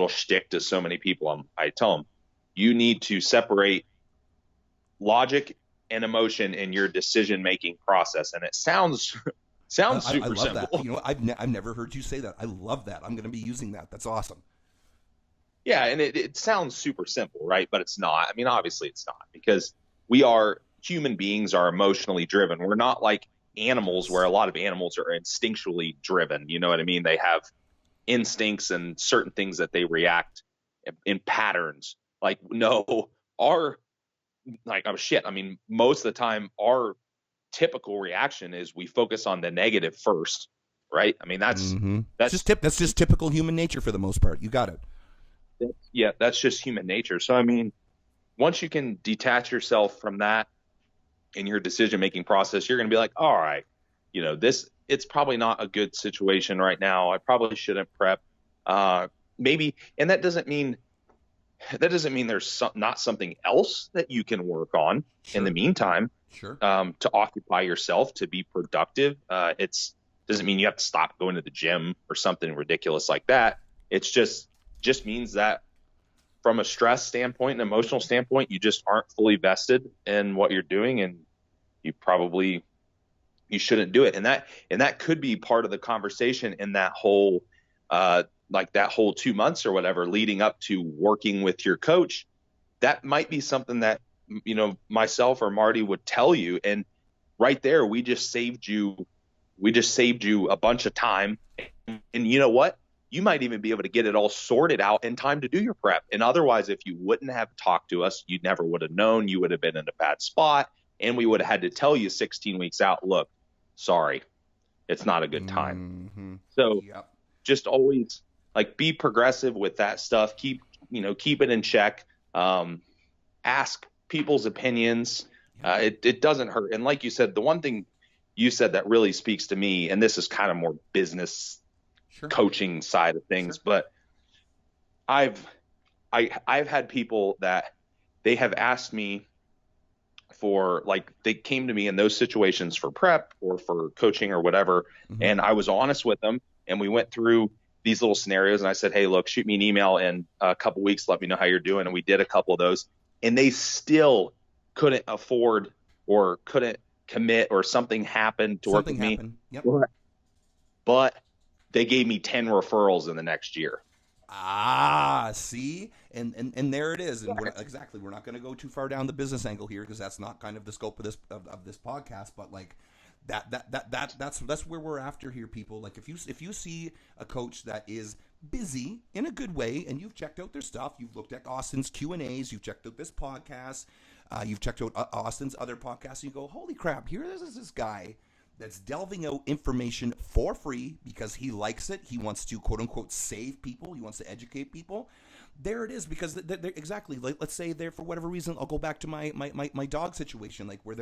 shtick to so many people. I tell them, you need to separate logic and emotion in your decision making process, and it sounds super I love simple. That. I've never heard you say that. I love that. I'm going to be using that. That's awesome. Yeah, and it sounds super simple, right? But it's not. I mean, obviously it's not, because human beings are emotionally driven. We're not like animals, where a lot of animals are instinctually driven. You know what I mean? They have instincts and certain things that they react in patterns. I mean, most of the time our typical reaction is we focus on the negative first, right? I mean, that's just typical human nature for the most part. You got it. Yeah, that's just human nature. So, I mean, once you can detach yourself from that in your decision-making process, you're going to be like, all right, it's probably not a good situation right now. I probably shouldn't prep. Maybe, and that doesn't mean there's not something else that you can work on in the meantime. Sure. To occupy yourself, to be productive. Doesn't mean you have to stop going to the gym or something ridiculous like that. It's just means that from a stress standpoint and emotional standpoint, you just aren't fully vested in what you're doing, and you shouldn't do it. And that could be part of the conversation in that whole, that whole 2 months or whatever leading up to working with your coach. That might be something that, myself or Marty would tell you. And right there, we just saved you a bunch of time. And you know what? You might even be able to get it all sorted out in time to do your prep. And otherwise, if you wouldn't have talked to us, you never would have known. You would have been in a bad spot, and we would have had to tell you 16 weeks out, look, sorry, it's not a good time. Mm-hmm. So just always be progressive with that stuff. Keep it in check. Ask people's opinions. It doesn't hurt. And like you said, the one thing you said that really speaks to me, and this is kind of more business coaching side of things, but I've had people that they have asked me for, they came to me in those situations for prep or for coaching or whatever. Mm-hmm. And I was honest with them, and we went through these little scenarios, and I said, hey, look, shoot me an email in a couple weeks. Let me know how you're doing. And we did a couple of those, and they still couldn't afford or couldn't commit, or something happened to work with me. Yep. But they gave me 10 referrals in the next year. See? And there it is. And we're not going to go too far down the business angle here, because that's not kind of the scope of this podcast, but that's where we're after here, people. If you see a coach that is busy in a good way, and you've checked out their stuff, you've looked at Austin's Q&As, you've checked out this podcast, You've checked out Austin's other podcasts, and you go, holy crap, here is this guy that's delving out information for free because he likes it. He wants to, quote unquote, save people. He wants to educate people. There it is, because they're exactly, like, let's say they're, for whatever reason, I'll go back to my dog situation, like where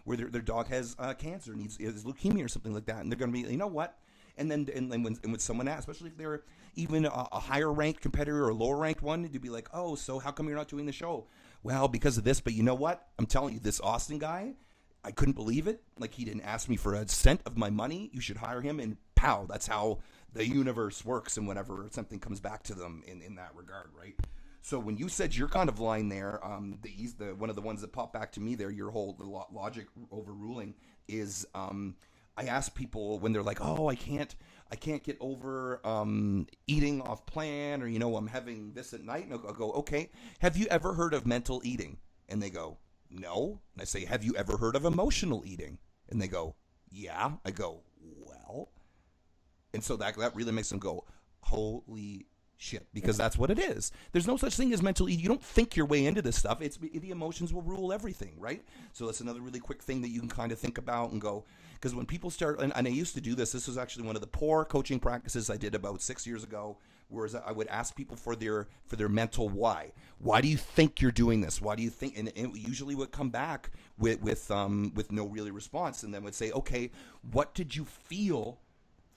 their dog has cancer, is leukemia or something like that, and they're going to be, you know what? And then when someone asks, especially if they're even a higher ranked competitor or a lower ranked one, to be like, oh, so how come you're not doing the show? Well, because of this. But you know what? I'm telling you, this Austin guy, I couldn't believe it. Like, he didn't ask me for a cent of my money. You should hire him. And pow, that's how the universe works. And whenever something comes back to them in that regard, right? So when you said your kind of line there, the one of the ones that popped back to me there, your whole logic overruling is, I ask people when they're like, oh, I can't get over eating off plan, or, I'm having this at night. And I'll go, okay, have you ever heard of mental eating? And they go, no. And I say, have you ever heard of emotional eating? And they go, yeah. I go, well. And so that really makes them go, holy shit, because that's what it is. There's no such thing as mental eating. You don't think your way into this stuff. It's the emotions will rule everything, right? So that's another really quick thing that you can kind of think about and go, because when people start, and I used to do this was actually one of the poor coaching practices I did about 6 years ago, whereas I would ask people for their mental why. Why do you think you're doing this? Why do you think? And it usually would come back with no really response, and then would say, okay, what did you feel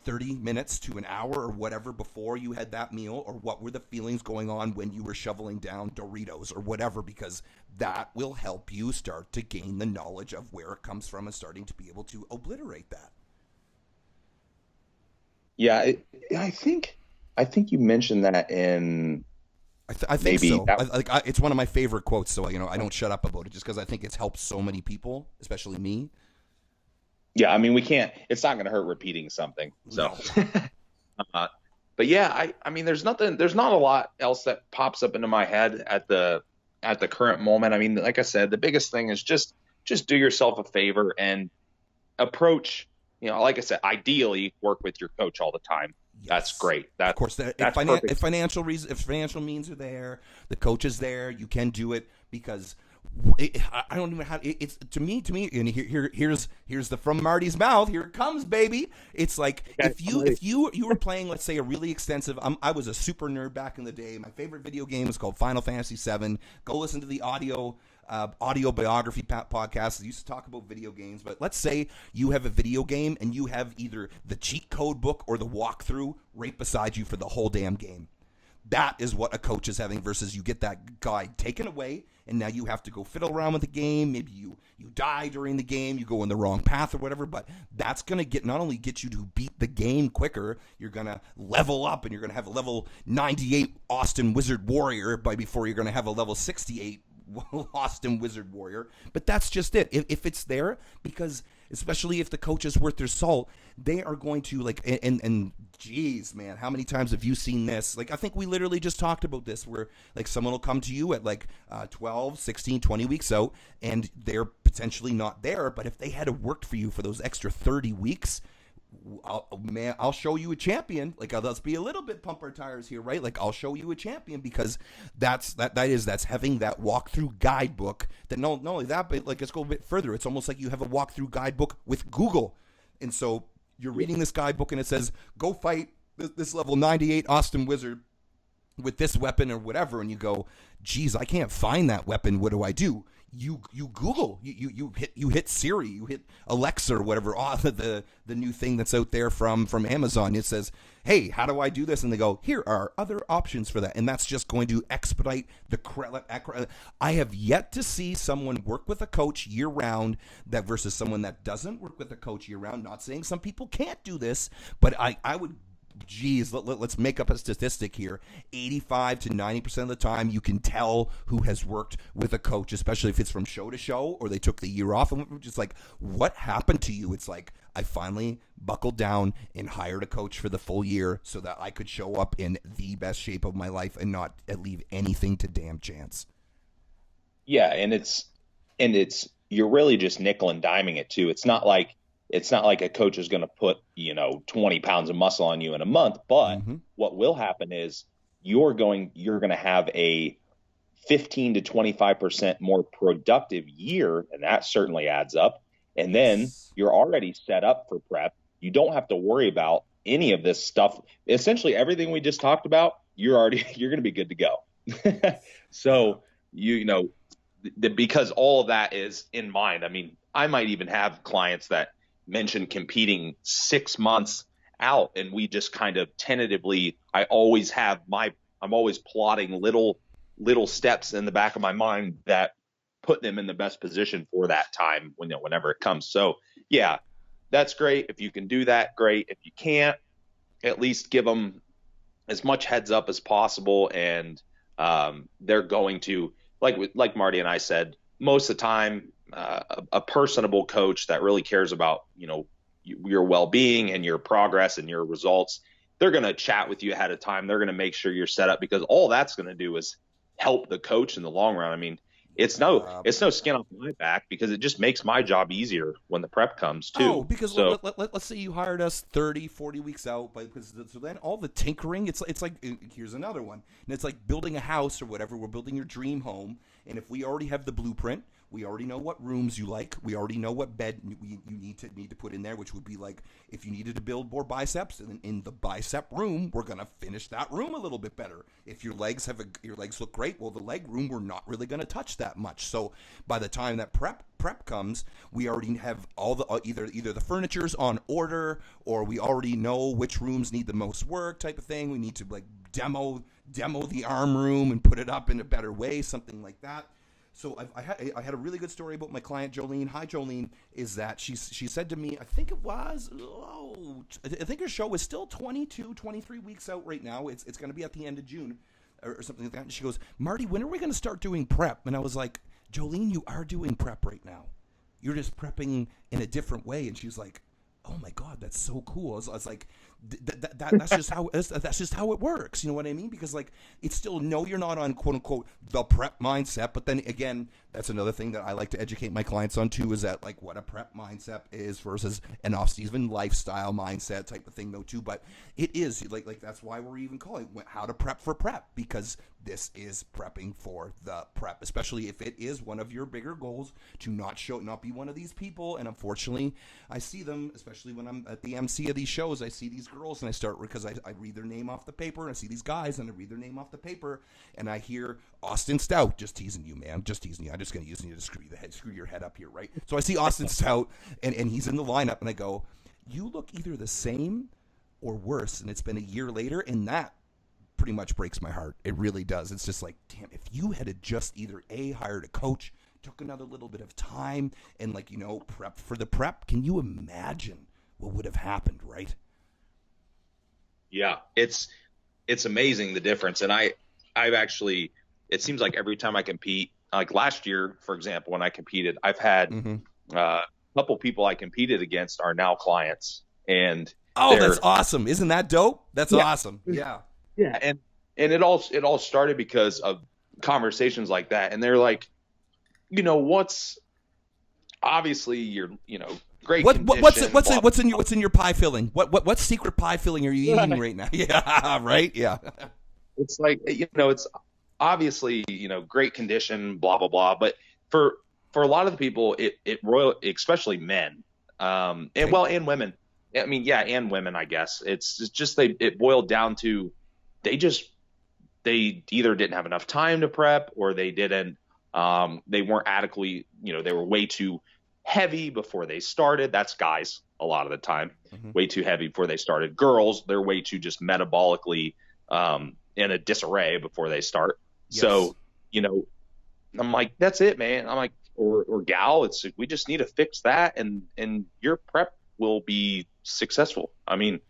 30 minutes to an hour or whatever before you had that meal, or what were the feelings going on when you were shoveling down Doritos or whatever, because that will help you start to gain the knowledge of where it comes from and starting to be able to obliterate that. Yeah, I think you mentioned that in. I think so. It's one of my favorite quotes, so I don't shut up about it just because I think it's helped so many people, especially me. Yeah, I mean, it's not going to hurt repeating something. So, no. But yeah, I mean, there's not a lot else that pops up into my head at the current moment. I mean, like I said, the biggest thing is just do yourself a favor and approach, like I said, ideally work with your coach all the time. Yes. That's great. Of course, if financial means are there, the coach is there, you can do it, because I don't even have it's to me, and here's the from Marty's mouth. Here it comes, baby. It's like, if you were playing, let's say, a really extensive. I was a super nerd back in the day. My favorite video game was called Final Fantasy VII. Go listen to the audio biography podcast. I used to talk about video games, but let's say you have a video game and you have either the cheat code book or the walkthrough right beside you for the whole damn game. That is what a coach is having, versus you get that guide taken away, and now you have to go fiddle around with the game. Maybe you die during the game, you go in the wrong path or whatever, but that's going to not only get you to beat the game quicker, you're going to level up, and you're going to have a level 98 Austin Wizard Warrior before you're going to have a level 68 Austin Wizard Warrior. But that's just it. If it's there, because especially if the coach is worth their salt, they are going to, like, and geez, man, how many times have you seen this? Like, I think we literally just talked about this, where, like, someone will come to you at, like, 12, 16, 20 weeks out, and they're potentially not there, but if they had worked for you for those extra 30 weeks, I'll show you a champion. Like, let's be a little bit pump our tires here, right? Like, I'll show you a champion, because that's having that walkthrough guidebook. That not only that, but, like, let's go a bit further. It's almost like you have a walkthrough guidebook with Google, and so you're reading this guidebook, and it says, go fight this level 98 Austin Wizard with this weapon or whatever, and you go, geez, I can't find that weapon. What do I do? You Google, you hit Siri, you hit Alexa or whatever, the new thing that's out there from Amazon. It says, hey, how do I do this? And they go, here are other options for that. And that's just going to expedite I have yet to see someone work with a coach year round that versus someone that doesn't work with a coach year round. Not saying some people can't do this, but I would, geez, let's make up a statistic here. 85 to 90% of the time, you can tell who has worked with a coach, especially if it's from show to show, or they took the year off. And we're just like, what happened to you? It's like, I finally buckled down and hired a coach for the full year so that I could show up in the best shape of my life and not leave anything to damn chance. Yeah, and it's you're really just nickel and diming it too. It's not like a coach is going to put, 20 pounds of muscle on you in a month, but what will happen is you're going to have a 15 to 25% more productive year, and that certainly adds up. And then you're already set up for prep. You don't have to worry about any of this stuff. Essentially, everything we just talked about, you're going to be good to go. So because all of that is in mind. I mean, I might even have clients that mention competing 6 months out, and we just kind of tentatively. I'm always plotting little steps in the back of my mind that put them in the best position for that time whenever it comes. So yeah, that's great. If you can do that, great. If you can't, at least give them as much heads up as possible. And they're going to, like Marty and I said, most of the time, a personable coach that really cares about, your well-being and your progress and your results, they're going to chat with you ahead of time. They're going to make sure you're set up, because all that's going to do is help the coach in the long run. I mean, it's no skin off my back, because it just makes my job easier when the prep comes too. Oh, because let's say you hired us 30, 40 weeks out, so then all the tinkering, it's like, here's another one. And it's like building a house or whatever. We're building your dream home. And if we already have the blueprint, we already know what rooms you like. We already know what bed you need to put in there, which would be like, if you needed to build more biceps, in the bicep room, we're gonna finish that room a little bit better. If your legs look great, well, the leg room, we're not really gonna touch that much. So by the time that prep comes, we already have all the either the furniture's on order, or we already know which rooms need the most work, type of thing. We need to like demo the arm room and put it up in a better way, something like that. So I had a really good story about my client Jolene. Hi, Jolene. Is that she said to me, I think her show is still 22, 23 weeks out right now. It's going to be at the end of June or something like that. And she goes, Marty, when are we going to start doing prep? And I was like, Jolene, you are doing prep right now. You're just prepping in a different way. And she's like, oh my God, that's so cool. I was like, that's just how it works. You know what I mean? Because like, it's still, no, you're not on quote unquote the prep mindset. But then again, that's another thing that I like to educate my clients on too, is that like what a prep mindset is versus an off-season lifestyle mindset type of thing though too. But it is like that's why we're even calling it how to prep for prep, because this is prepping for the prep, especially if it is one of your bigger goals to not be one of these people. And unfortunately, I see them, especially when I'm at the MC of these shows, I see these girls and I start, because I read their name off the paper, and I see these guys and I read their name off the paper, and I hear Austin Stout. Just teasing you, man. Just teasing you. I'm just going to use you to screw your head up here, right? So I see Austin Stout, and he's in the lineup, and I go, you look either the same or worse, and it's been a year later, and that pretty much breaks my heart. It really does. It's just like, damn, if you had just either hired a coach, took another little bit of time, and prep for the prep, can you imagine what would have happened, right? Yeah, it's amazing the difference. And I've actually, it seems like every time I compete, like last year, for example, when I competed, I've had a couple people I competed against are now clients. And that's awesome. Isn't that dope? That's awesome. Yeah. Yeah. And it all started because of conversations like that. And they're like, what's obviously your, great. What's in your pie filling? What secret pie filling are you eating right now? Yeah. Right. Yeah. It's like, it's obviously, great condition, blah, blah, blah. But for a lot of the people, especially men, and women, I mean, yeah, and women, I guess it's just, it boiled down to, they either didn't have enough time to prep, or they weren't adequately, they were way too heavy before they started. That's guys a lot of the time, way too heavy before they started. Girls, they're way too just metabolically in a disarray before they start. Yes. So, I'm like, that's it, man. I'm like, or gal, we just need to fix that, and your prep will be successful. I mean,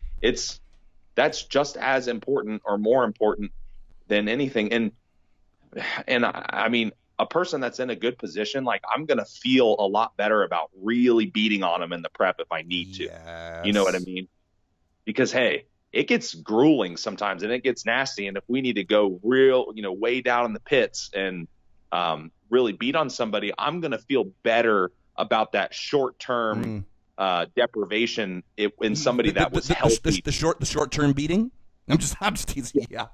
that's just as important or more important than anything. And I mean, a person that's in a good position, like, I'm going to feel a lot better about really beating on them in the prep if I need to. Yes. You know what I mean? Because, hey, it gets grueling sometimes and it gets nasty. And if we need to go real, way down in the pits and really beat on somebody, I'm going to feel better about that short-term deprivation in somebody that was healthy. The short-term beating? I'm just teasing. Yeah.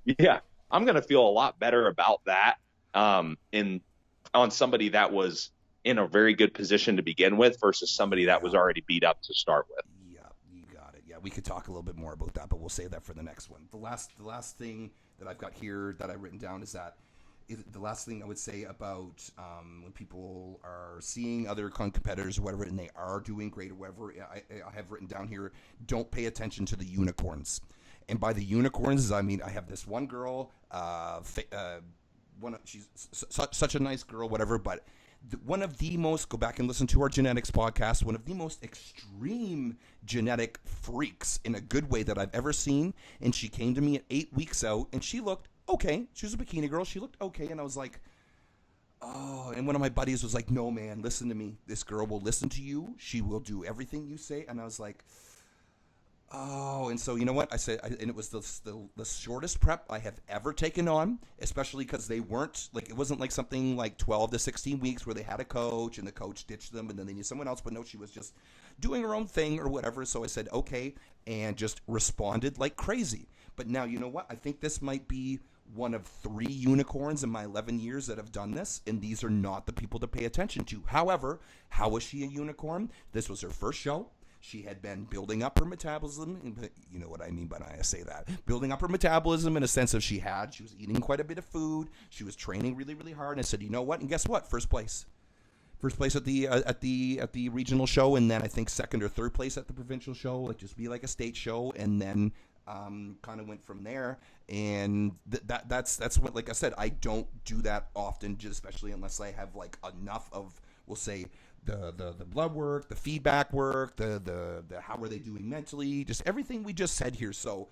Yeah. I'm going to feel a lot better about that on somebody that was in a very good position to begin with versus somebody that was already beat up to start with. Yeah, you got it. Yeah, we could talk a little bit more about that, but we'll save that for the next one. The last thing that I've got here that I've written down is the last thing I would say about when people are seeing other competitors or whatever, and they are doing great or whatever, I have written down here, don't pay attention to the unicorns. And by the unicorns, I mean I have this one girl, she's such a nice girl, whatever, but one of the most, go back and listen to our genetics podcast, one of the most extreme genetic freaks in a good way that I've ever seen. And she came to me at 8 weeks out, and she looked okay. She was a bikini girl. She looked okay. And I was like, oh, and one of my buddies was like, no, man, listen to me. This girl will listen to you. She will do everything you say. And I was like, oh, and so you know what I said, and it was the shortest prep I have ever taken on, especially because they weren't like, it wasn't like something like 12 to 16 weeks where they had a coach and the coach ditched them and then they needed someone else. But no, she was just doing her own thing or whatever. So I said okay, and just responded like crazy. But now you know what? I think this might be one of 3 unicorns in my 11 years that have done this, and these are not the people to pay attention to. However, how was she a unicorn? This was her first show. She had been building up her metabolism. You know what I mean when I say that. Building up her metabolism in a sense of she was eating quite a bit of food. She was training really, really hard. And I said, you know what? And guess what? First place at the regional show, and then I think second or third place at the provincial show, like just be like a state show, and then kind of went from there. And that's what, like I said, I don't do that often, just especially unless I have like enough of, we'll say, the blood work, the feedback work, the how are they doing mentally, just everything we just said here. So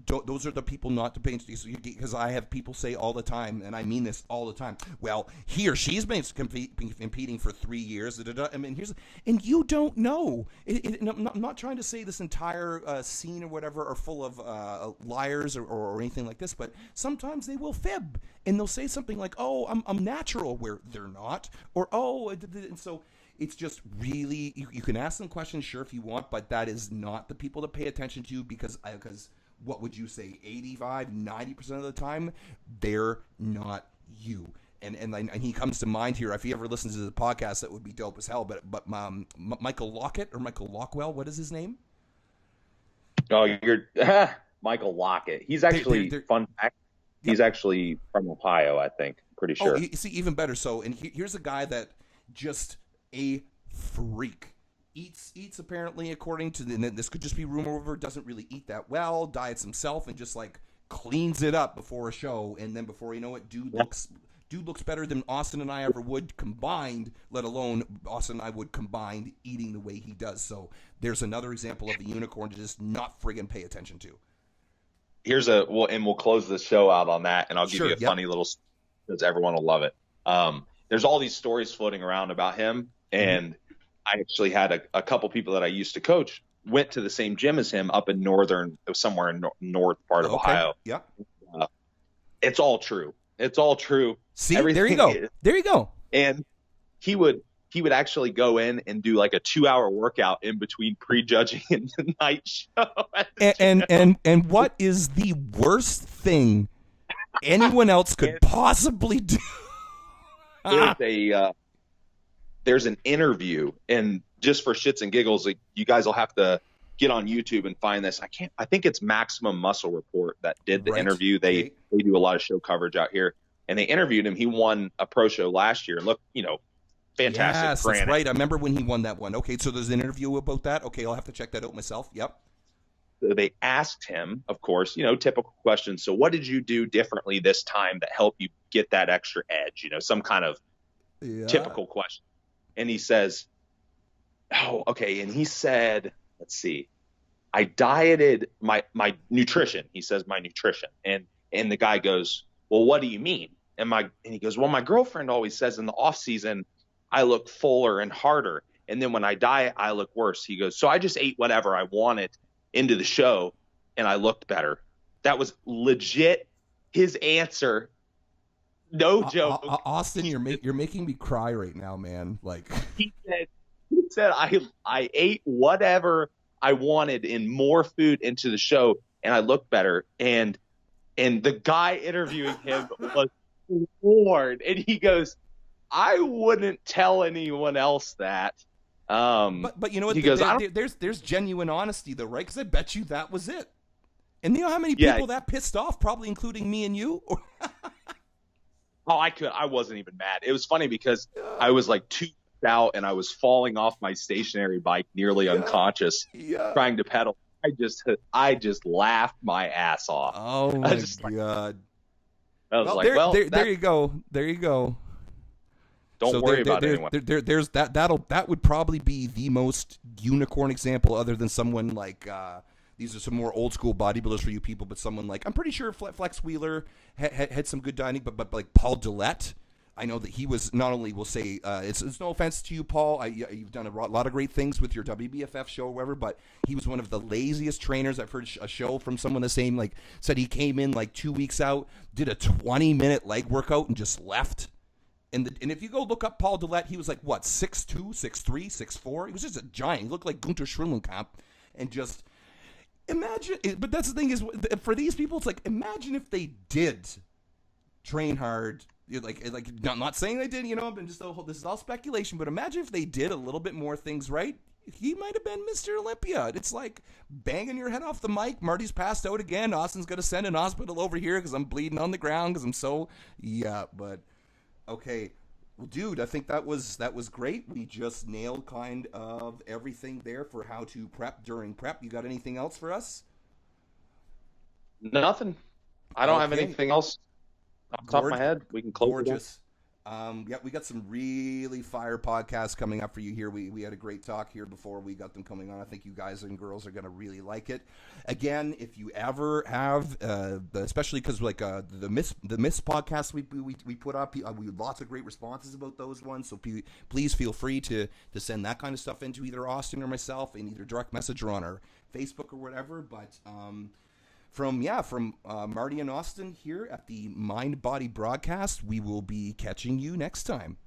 those are the people not to pay attention to, because I have people say all the time, and I mean this all the time, well, he or she's been competing for 3 years. I mean, and you don't know. I'm not trying to say this entire scene or whatever are full of liars or anything like this, but sometimes they will fib and they'll say something like, "Oh, I'm natural," where they're not, or "Oh," and so. It's just really, you can ask them questions, sure, if you want, but that is not the people to pay attention to, because what would you say, 85, 90% of the time, they're not you. And he comes to mind here. If he ever listens to the podcast, that would be dope as hell. But Michael Lockett or Michael Lockwell, what is his name? Oh, you're Michael Lockett. He's actually, fun fact, he's actually from Ohio, I think. Pretty sure. Oh, you see, even better. So, and here's a guy that just a freak. Eats apparently, according to this could just be rumor, doesn't really eat that well, diets himself, and just like cleans it up before a show, and then before you know it, dude looks better than Austin and I ever would combined, let alone Austin and I would combined eating the way he does. So there's another example of a unicorn to just not friggin' pay attention to. We'll close the show out on that, and I'll give you a funny little, because everyone will love it. There's all these stories floating around about him, and I actually had a couple people that I used to coach went to the same gym as him up in somewhere in north part of Ohio. Yeah. It's all true. It's all true. See, there you go. There you go. And he would actually go in and do like a 2-hour workout in between prejudging and the night show. And what is the worst thing anyone else could possibly do? There's an interview, and just for shits and giggles, like, you guys will have to get on YouTube and find this. I think it's Maximum Muscle Report that did the interview. They do a lot of show coverage out here, and they interviewed him. He won a pro show last year. Look, fantastic. Yes, that's right. I remember when he won that one. Okay, so there's an interview about that. Okay, I'll have to check that out myself. Yep. So they asked him, of course, typical questions. So what did you do differently this time that helped you get that extra edge? Some kind of typical question. And he says, oh, okay. And he said, let's see, I dieted my nutrition. He says, my nutrition. And the guy goes, well, what do you mean? And he goes, well, my girlfriend always says in the off season, I look fuller and harder. And then when I diet, I look worse. He goes, so I just ate whatever I wanted into the show, and I looked better. That was legit his answer. No joke. Austin, you're making me cry right now, man. Like he said, I ate whatever I wanted and more food into the show, and I looked better. And And the guy interviewing him was floored. And he goes, I wouldn't tell anyone else that. But you know what? He goes, There's genuine honesty though, right? Because I bet you that was it. And you know how many Yeah. people that pissed off, probably including me and you. Oh, I wasn't even mad. It was funny because I was like too out and I was falling off my stationary bike, nearly unconscious, trying to pedal. I just laughed my ass off. Oh my God! I was like, there you go. There you go. Don't worry about anyone. There's that would probably be the most unicorn example, other than someone like these are some more old school bodybuilders for you people, but someone like, I'm pretty sure Flex Wheeler had some good dining, but like Paul Dillette, I know that he was not only, we'll say, it's no offense to you, Paul, you've done a lot of great things with your WBFF show or whatever, but he was one of the laziest trainers. I've heard a show from someone the same, like, said he came in like 2 weeks out, did a 20-minute leg workout and just left. And if you go look up Paul Dillette, he was like, what, 6'2", 6'3", 6'4"? He was just a giant. He looked like Gunter Schrillenkamp. And just imagine, but that's the thing is, for these people, it's like, imagine if they did train hard. Like not saying they did, you know, but just this is all speculation, but imagine if they did a little bit more things right. He might have been Mr. Olympia. It's like banging your head off the mic. Marty's passed out again. Austin's going to send an hospital over here because I'm bleeding on the ground because I'm so, but... Okay, well, dude, I think that was great. We just nailed kind of everything there for how to prep during prep. You got anything else for us? Nothing. I don't have anything else off the top of my head. We can close. Gorgeous. We got some really fire podcasts coming up for you here. We had a great talk here before we got them coming on. I think you guys and girls are going to really like it. Again, if you ever have, especially because like the Miss podcast we put up, we had lots of great responses about those ones. So please feel free to send that kind of stuff into either Austin or myself in either direct message or on our Facebook or whatever. But from Marty and Austin here at the Mind Body Broadcast, we will be catching you next time.